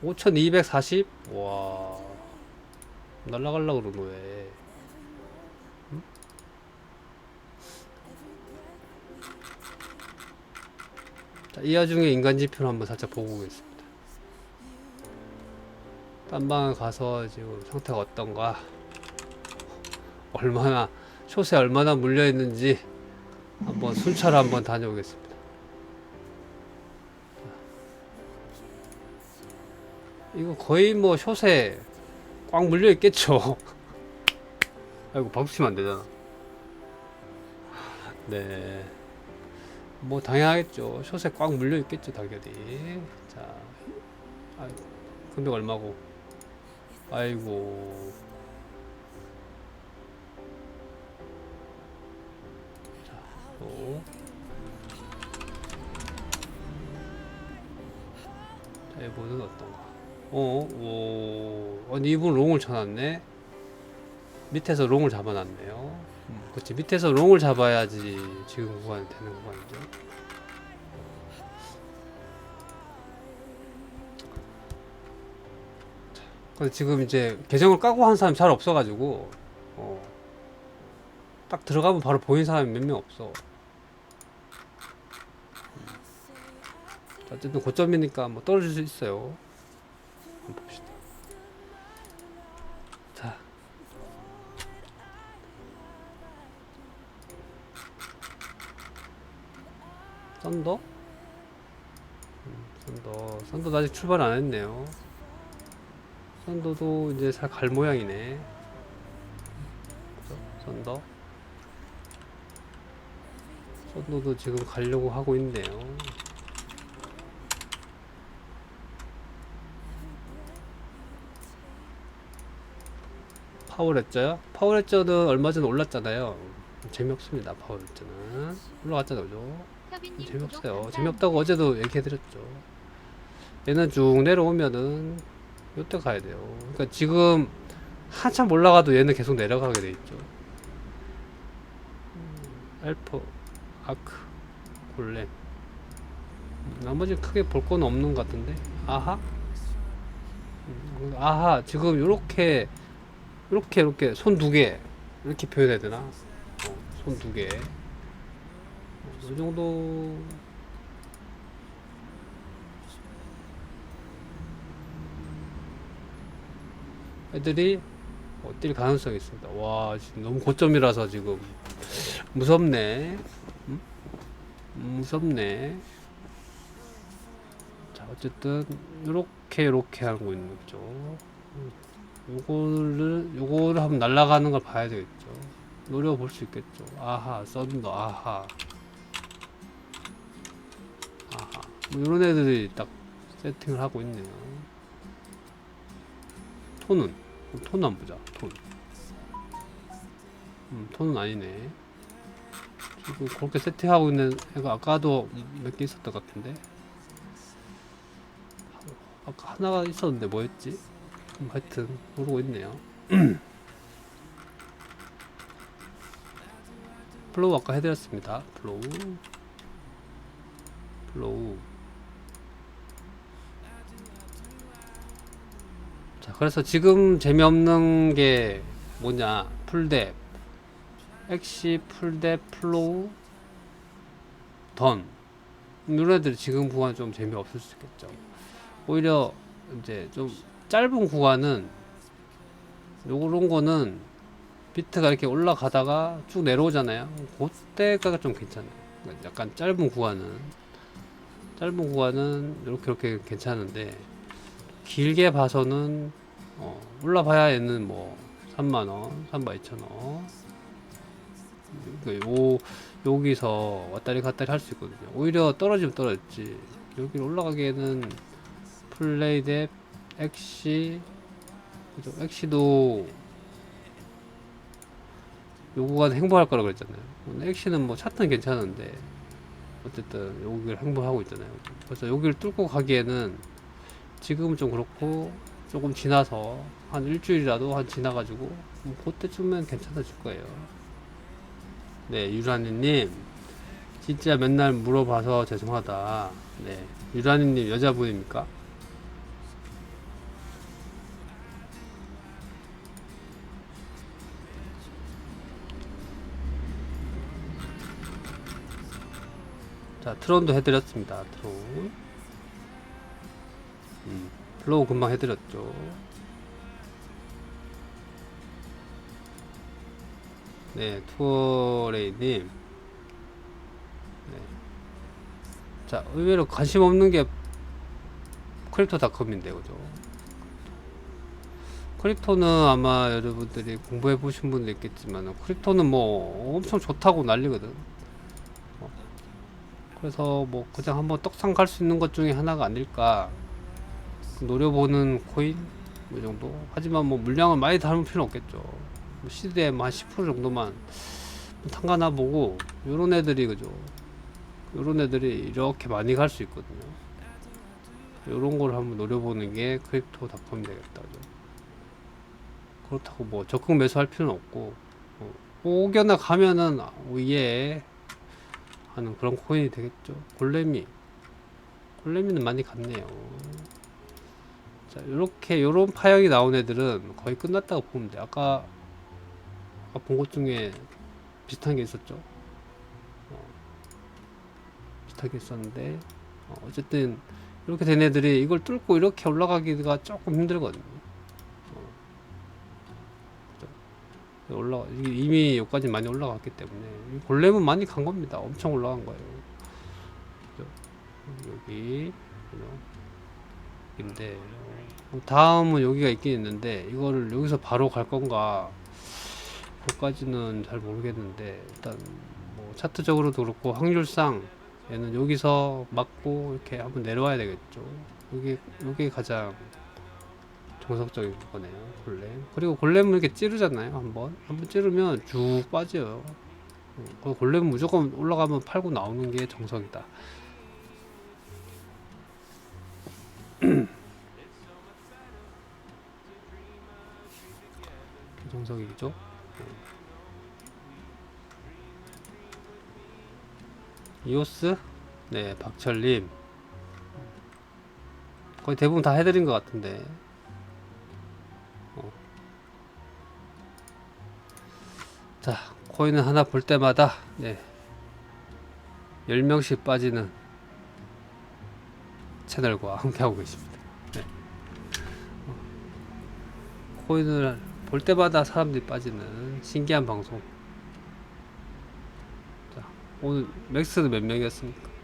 5240? 와, 날라갈라 그러노 왜? 응? 자, 이 와중에 인간 지표를 한번 살짝 보고 오겠습니다. 딴 방에 가서 지금 상태가 어떤가, 얼마나 숏에 얼마나 물려 있는지 한번 순찰을 한번 다녀오겠습니다. 이거 거의 뭐 숏에 꽉 물려 있겠죠. 아이고 박수치면 안 되잖아. 네, 뭐 당연하겠죠. 숏에 꽉 물려 있겠죠 당연히. 자, 아이고 금액 얼마고? 아이고. 자, 또. 자, 이번은 어떤가? 아니 이분 롱을 쳐놨네. 밑에서 롱을 잡아놨네요. 그렇지, 밑에서 롱을 잡아야지 지금 구간이 되는 구간이죠. 근데 지금 이제 계정을 까고 한 사람이 잘 없어가지고 딱 들어가면 바로 보이는 사람이 몇 명 없어. 어쨌든 고점이니까 뭐 떨어질 수 있어요. 한번 봅시다. 자, 썬더? 썬더도 아직 출발 안 했네요. 썬더도 이제 잘 갈 모양이네. 썬더? 썬더도 지금 가려고 하고 있네요. 파워레저요? 파워레저는 얼마 전에 올랐잖아요. 재미없습니다. 파워레저는 올라갔잖아요, 그죠? 재미없어요. 재미없다고 어제도 얘기해드렸죠. 얘는 쭉 내려오면은 요때 가야 돼요. 그러니까 지금 한참 올라가도 얘는 계속 내려가게 돼 있죠. 알프, 아크, 골렘. 나머지 크게 볼 건 없는 것 같은데. 아하? 아하, 지금 요렇게 손 두 개 이렇게 표현해야 되나? 손 두 개. 이 정도. 애들이 뛸 가능성이 있습니다. 와, 지금 너무 고점이라서 지금 무섭네. 무섭네. 자, 어쨌든 요렇게 하고 있는 거죠. 요거를 한번 날아가는 걸 봐야 되겠죠. 노려볼 수 있겠죠. 아하, 썬더, 아하. 뭐 이런 애들이 딱 세팅을 하고 있네요. 톤은 한번 보자. 톤은 아니네. 지금 그렇게 세팅하고 있는 애가 아까도 몇 개 있었던 것 같은데. 아까 하나가 있었는데 뭐였지? 하여튼 모르고 있네요. 플로우 아까 해드렸습니다. 플로우. 자, 그래서 지금 재미없는 게 뭐냐? 풀뎁, 엑시, 풀뎁, 플로우, 던. 이런 애들이 지금 구간 좀 재미없을 수 있겠죠. 오히려 이제 좀 짧은 구간은 요런 거는 비트가 이렇게 올라가다가 쭉 내려오잖아요. 그때가 좀 괜찮아요. 약간 짧은 구간은 이렇게 괜찮은데, 길게 봐서는 올라봐야 얘는 뭐 3만원, 32,000원. 여기서 왔다리 갔다리 할 수 있거든요. 오히려 떨어지면 떨어졌지. 여기 올라가기에는 플레이뎁, 엑시, 그죠? 엑시도 요구가 행보할 거라 그랬잖아요. 엑시는 뭐 차트는 괜찮은데 어쨌든 여기를 행보하고 있잖아요. 그래서 여기를 뚫고 가기에는 지금은 좀 그렇고 조금 지나서 한 일주일이라도 한 지나가지고 뭐 그때쯤엔 괜찮아질 거예요. 네, 유라니님 진짜 맨날 물어봐서 죄송하다. 네, 유라니님 여자분입니까? 자, 트론도 해드렸습니다. 트론. 플로우 금방 해드렸죠. 네, 투어레이님. 네. 자, 의외로 관심 없는 게 크립토닷컴인데, 그죠? 크립토는 아마 여러분들이 공부해 보신 분도 있겠지만, 크립토는 뭐 엄청 좋다고 난리거든. 그래서 뭐 그냥 한번 떡상 갈 수 있는 것 중에 하나가 아닐까. 노려보는 코인? 뭐 정도? 하지만 뭐 물량을 많이 담을 필요는 없겠죠. 뭐 시대에 한10% 정도만 탕가나 보고, 요런 애들이, 그죠? 요런 애들이 이렇게 많이 갈 수 있거든요. 요런 걸 한번 노려보는 게 크립토닷컴이 되겠다. 그죠? 그렇다고 뭐 적극 매수할 필요는 없고, 혹여나 가면은, 오예 하는 그런 코인이 되겠죠. 골레미는 많이 갔네요. 자, 요렇게 요런 파형이 나온 애들은 거의 끝났다고 보면 돼. 아까 본 것 중에 비슷한 게 있었죠. 비슷한 게 있었는데, 어쨌든 이렇게 된 애들이 이걸 뚫고 이렇게 올라가기가 조금 힘들거든요. 이미 여기까지 많이 올라갔기 때문에 골렘은 많이 간 겁니다. 엄청 올라간 거예요. 그죠? 여기 인데 다음은 여기가 있긴 있는데 이거를 여기서 바로 갈 건가 그것까지는 잘 모르겠는데, 일단 뭐 차트적으로도 그렇고 확률상 얘는 여기서 맞고 이렇게 한번 내려와야 되겠죠. 여기 가장 정석적인 거네요. 골렘. 그리고 골렘은 이렇게 찌르잖아요. 한번 찌르면 쭉 빠져요. 골렘은 무조건 올라가면 팔고 나오는 게 정석이다. 정석이죠. 이오스? 네, 박철님. 거의 대부분 다 해드린 것 같은데. 자, 코인은 하나 볼 때마다, 네, 10명씩 빠지는 채널과 함께하고 계십니다. 네. 코인을 볼 때마다 사람들이 빠지는 신기한 방송. 자, 오늘 맥스는 몇 명이었습니까?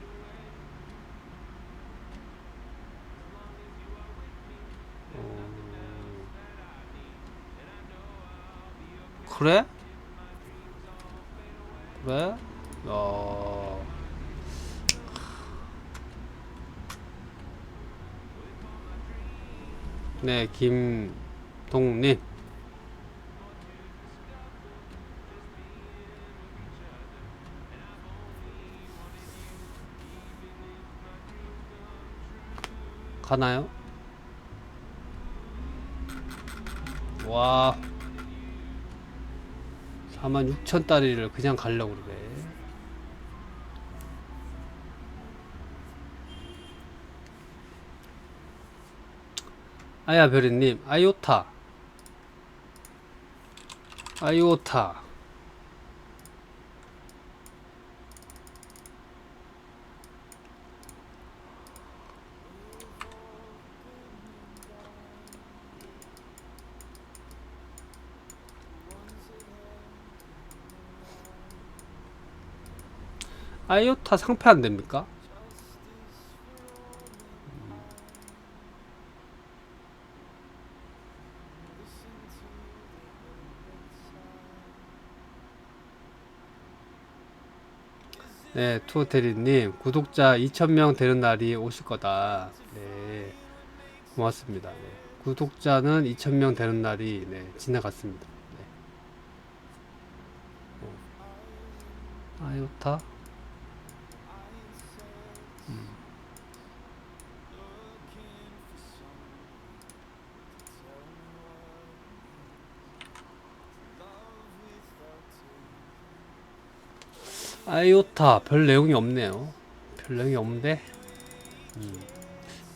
그래? 그래? 네, 김동님. 가나요? 와, 46,000달러를 그냥 가려고 그래. 아야별이님, 아이오타. 아이오타 상패 안 됩니까? 네, 투어테리님 구독자 2,000명 되는 날이 오실 거다. 네, 고맙습니다. 네, 구독자는 2,000명 되는 날이 지나갔습니다. 네. 아이오타? 아이오타 별 내용이 없네요. 별 내용이 없는데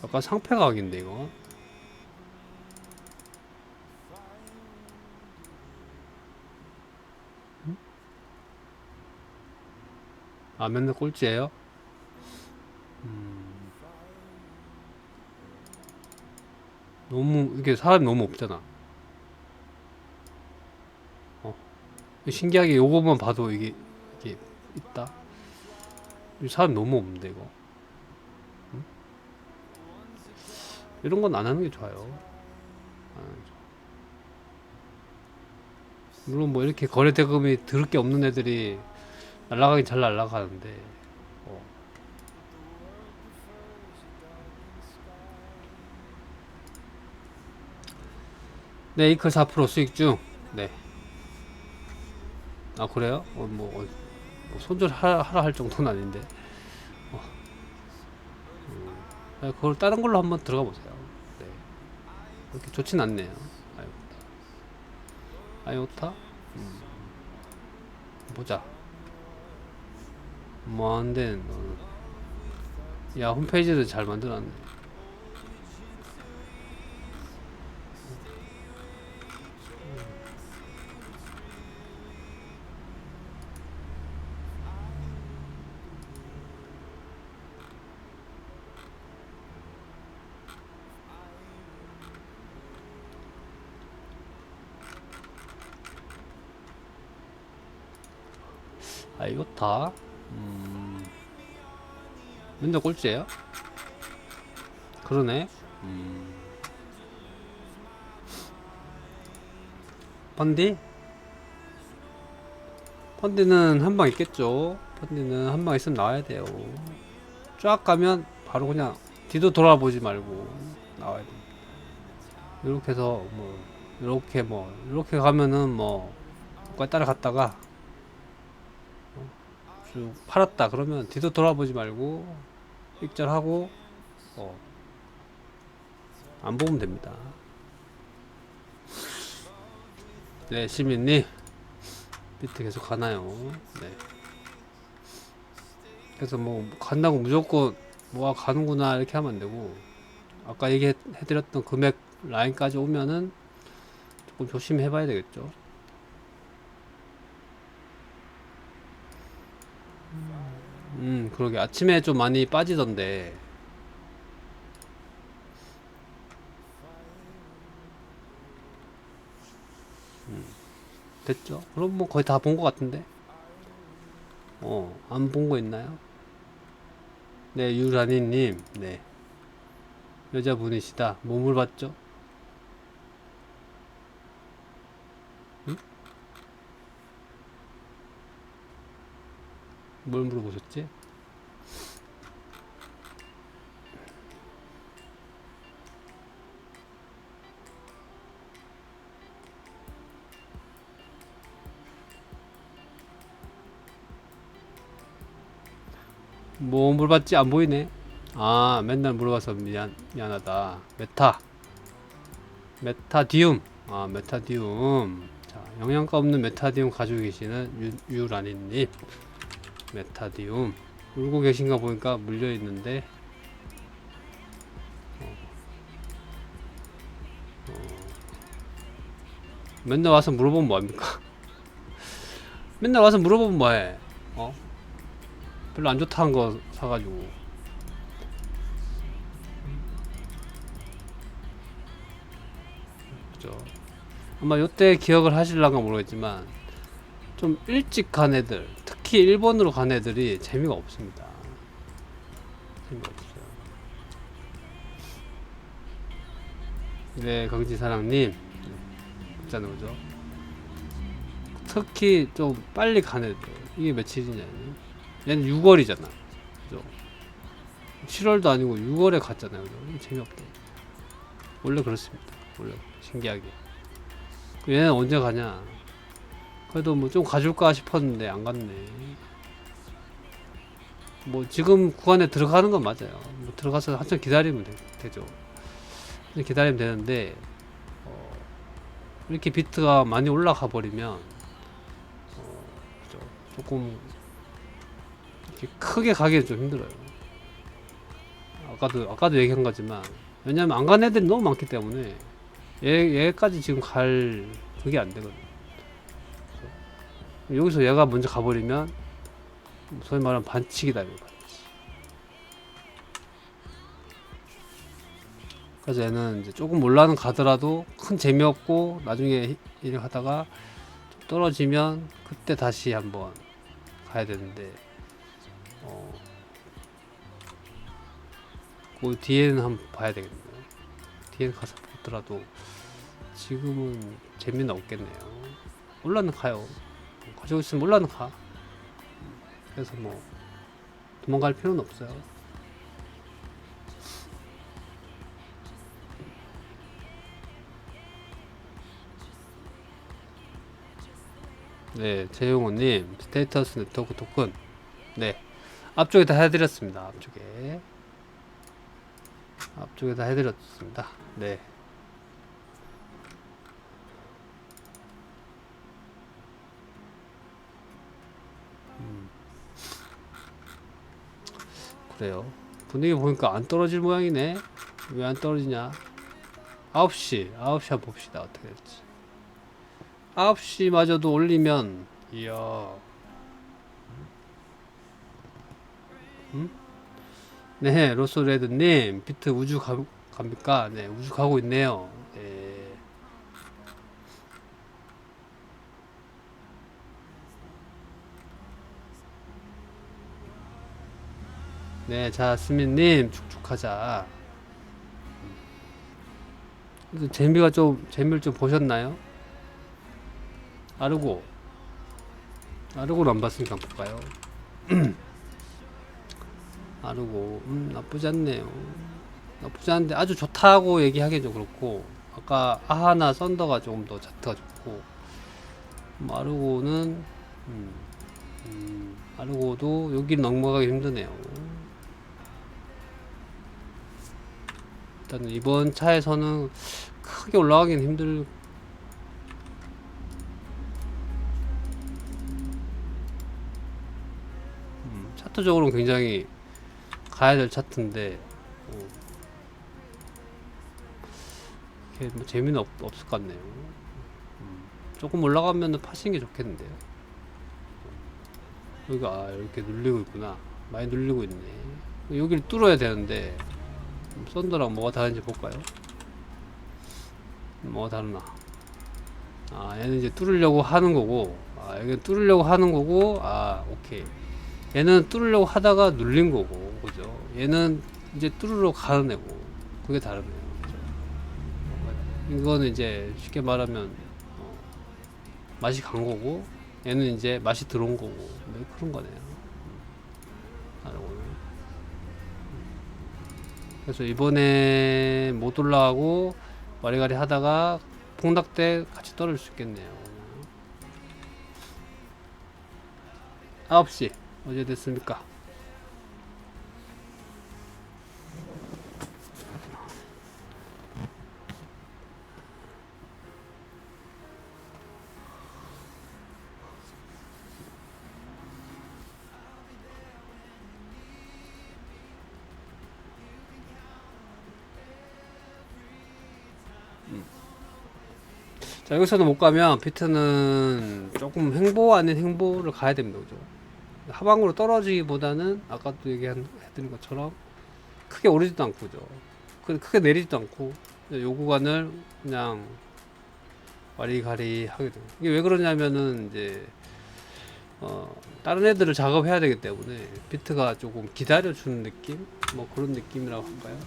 약간 상패각인데 이거. 아, 맨날 꼴찌예요? 너무 이게 사람이 너무 없잖아. 신기하게 요거만 봐도 이게 있다. 이 사람 너무 없는데 이거. 이런 건 안 하는 게 좋아요. 안 하는 게 좋아. 물론 뭐 이렇게 거래 대금이 드을 게 없는 애들이 날라가긴 잘 날라가는데. 어. 네, 이클 4% 수익 중. 네. 아, 그래요? 뭐 손절하라 할 정도는 아닌데. 어. 그걸 다른 걸로 한번 들어가 보세요. 네. 그렇게 좋진 않네요. 아이오타? 보자. 뭐 안돼. 야, 홈페이지도 잘 만들었네. 아이오타? 맨날 꼴찌예요? 그러네. 펀디? 펀디는 한 방 있겠죠. 펀디는 한 방 있으면 나와야 돼요. 쫙 가면 바로 그냥 뒤도 돌아보지 말고 나와야 돼. 이렇게 해서 이렇게 가면은 거기 따라갔다가 쭉 팔았다 그러면 뒤도 돌아보지 말고 익절하고 안 보면 됩니다. 네, 시민님 비트 계속 가나요? 네. 그래서 뭐 간다고 무조건 가는구나 이렇게 하면 안 되고, 아까 얘기해드렸던 금액 라인까지 오면은 조금 조심해 봐야 되겠죠. 그러게 아침에 좀 많이 빠지던데. 됐죠? 그럼 뭐 거의 다 본 것 같은데. 안 본 거 있나요? 네, 유라니님. 네, 여자분이시다. 뭐 물어봤죠? 응? 뭘 물어보셨지? 뭐 물어봤지? 안 보이네. 아, 맨날 물어봐서 미안하다. 메타디움. 아, 메타디움. 자, 영양가 없는 메타디움 가지고 계시는 유라니님. 메타디움. 울고 계신가 보니까 물려있는데, 맨날 와서 물어보면 뭐합니까? 맨날 와서 물어보면 뭐해? 별로 안 좋다는 거 사가지고. 그죠? 아마 요때 기억을 하실란가 모르겠지만, 좀 일찍 간 애들, 특히 일본으로 간 애들이 재미가 없습니다. 재미가 없어요. 네, 강지사랑님. 있잖아요, 그죠? 특히 좀 빨리 간 애들. 이게 며칠이냐. 얘는 6월이잖아. 그죠? 7월도 아니고 6월에 갔잖아요. 그죠? 재미없다. 원래 그렇습니다. 원래 신기하게. 얘는 언제 가냐? 그래도 뭐 좀 가줄까 싶었는데 안 갔네. 뭐 지금 구간에 들어가는 건 맞아요. 뭐 들어가서 한참 기다리면 되죠. 기다리면 되는데 이렇게 비트가 많이 올라가 버리면 그죠? 조금 이렇게 크게 가기는 좀 힘들어요. 아까도 얘기한 거지만 왜냐면 안 간 애들이 너무 많기 때문에 얘까지 지금 갈 그게 안 되거든. 여기서 얘가 먼저 가버리면 소위 말하는 반칙이다 이거 반칙. 그래서 얘는 이제 조금 올라는 가더라도 큰 재미없고 나중에 일 하다가 좀 떨어지면 그때 다시 한번 가야 되는데 그 뒤에는 한번 봐야 되겠네요. 뒤에 가서 보더라도 지금은 재미는 없겠네요. 올라는 가요. 가지고 있으면 올라는 가. 그래서 뭐 도망갈 필요는 없어요. 네, 재용호님 스테이터스 네트워크 토큰 네 앞쪽에 다 해드렸습니다. 앞쪽에 다 해드렸습니다. 네. 그래요. 분위기 보니까 안 떨어질 모양이네. 왜 안 떨어지냐? 9시 한번 봅시다. 어떻게 될지. 9시마저도 올리면 이야. 네, 로소레드님 비트 우주 갑니까? 네, 우주 가고 있네요. 네. 네, 자, 스민님 축축하자. 그래서 재미를 좀 보셨나요? 아르고는 안 봤으니까 볼까요? 아르고, 나쁘지 않네요. 나쁘지 않은데 아주 좋다고 얘기하기 좀 그렇고, 아까 아하나 썬더가 조금 더 차트가 좋고, 아르고는, 아르고도 여기를 넘어가기 힘드네요. 일단 이번 차에서는 크게 올라가기는 힘들. 차트적으로는 굉장히 가야 될 차트인데 이렇게 뭐 재미는 없을 것 같네요. 조금 올라가면 파시는 게 좋겠는데요. 여기가 이렇게 눌리고 있구나. 많이 눌리고 있네. 여기를 뚫어야 되는데 썬더랑 뭐가 다른지 볼까요? 뭐가 다르나? 얘는 이제 뚫으려고 하는 거고, 여기는 뚫으려고 하는 거고, 오케이. 얘는 뚫으려고 하다가 눌린 거고, 그죠? 얘는 이제 뚫으러 가는 애고, 그게 다르네요. 그죠? 이거는 이제 쉽게 말하면, 맛이 간 거고, 얘는 이제 맛이 들어온 거고, 뭐 그런 거네요. 그래서 이번에 못 올라가고, 와리가리 하다가, 폭락 때 같이 떨어질 수 있겠네요. 9시. 어제 됐습니까? 자, 여기서도 못 가면 비트는 조금 횡보 아닌 횡보를 가야 됩니다. 그죠? 하방으로 떨어지기보다는 아까도 해드린 것처럼 크게 오르지도 않고, 그죠? 크게 내리지도 않고, 요 구간을 그냥 와리가리 하게 돼요. 이게 왜 그러냐면은 이제 다른 애들을 작업해야 되기 때문에 비트가 조금 기다려주는 느낌? 뭐 그런 느낌이라고 할까요?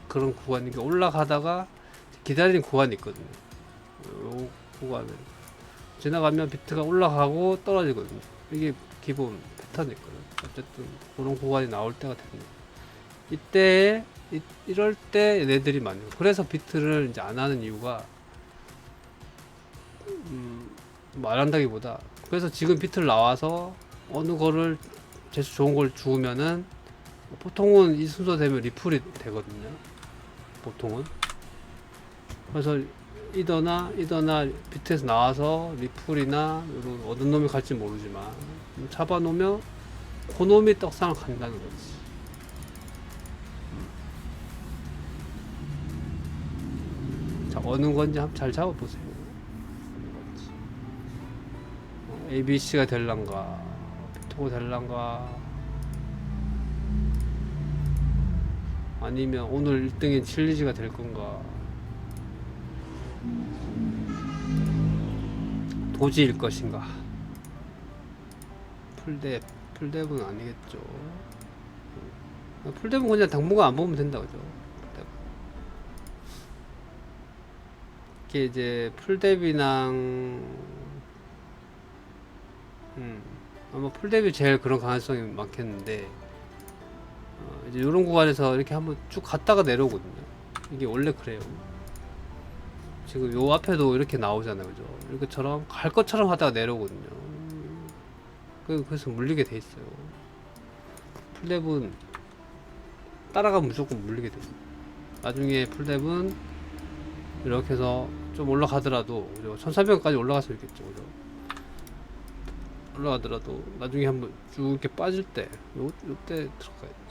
그런 구간이 올라가다가 기다리는 구간이 있거든요. 요 구간을 지나가면 비트가 올라가고 떨어지거든요. 이게 기본 패턴이거든. 어쨌든 그런 구간이 나올 때가 됩니다. 이때 이럴 때 얘네들이 많이. 그래서 비트를 이제 안 하는 이유가 말한다기보다 그래서 지금 비트를 나와서 어느 거를 재수 좋은 걸 주우면은 보통은 이 순서 되면 리플이 되거든요. 보통은. 그래서 이더나 비트에서 나와서 리플이나 이런 어떤 놈이 갈지 모르지만 잡아놓으면 그 놈이 떡상을 간다는 거지. 자, 어느 건지 한번 잘 잡아보세요. ABC가 될란가, 비토가 될란가, 아니면 오늘 1등인 칠리지가 될 건가, 도지일 것인가. 풀dev은 아니겠죠. 풀dev은 그냥 당분간 안 보면 된다, 그죠? 풀dev. 이게 이제 풀dev이랑 아마 풀dev이 제일 그런 가능성이 많겠는데, 이제 이런 구간에서 이렇게 한번 쭉 갔다가 내려오거든요. 이게 원래 그래요. 지금 요 앞에도 이렇게 나오잖아요, 그죠? 이것처럼 갈 것처럼 하다가 내려오거든요. 그래서 물리게 돼 있어요. 풀dev은 따라가면 무조건 물리게 돼요. 나중에 풀dev은 이렇게 해서 좀 올라가더라도, 그죠? 1300까지 올라갈 수 있겠죠, 그죠? 올라가더라도 나중에 한번 쭉 이렇게 빠질 때 요때 들어가야지.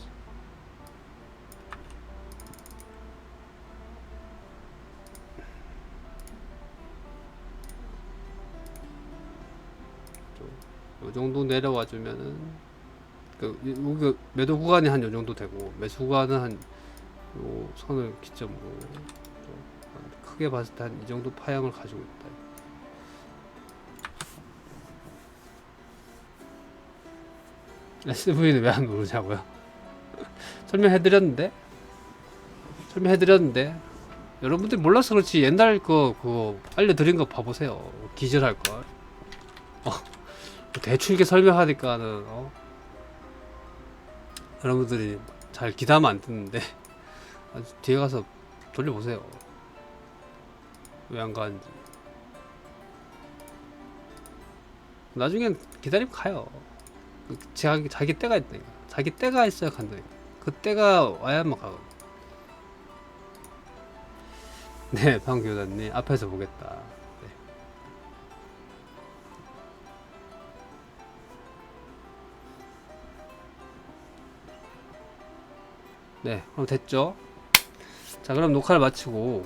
요 정도 내려와 주면은 여기 매도 구간이 한 요 정도 되고 매수 구간은 한 요 선을 기점으로 크게 봤을 때 한 이 정도 파형을 가지고 있다. SV는 왜 안 누르냐고요? 설명해드렸는데 여러분들이 몰라서 그렇지. 옛날 그거 알려드린 거 봐보세요. 기절할걸. 대충 이렇게 설명하니까는 여러분들이 잘 기다면 안 듣는데 아주 뒤에 가서 돌려보세요. 왜 안 가는지. 나중엔 기다리면 가요. 자기 때가 있다니까. 자기 때가 있어야 간다니까. 그 때가 와야만 가거든. 네, 방교사님 앞에서 보겠다. 네, 그럼 됐죠? 자, 그럼 녹화를 마치고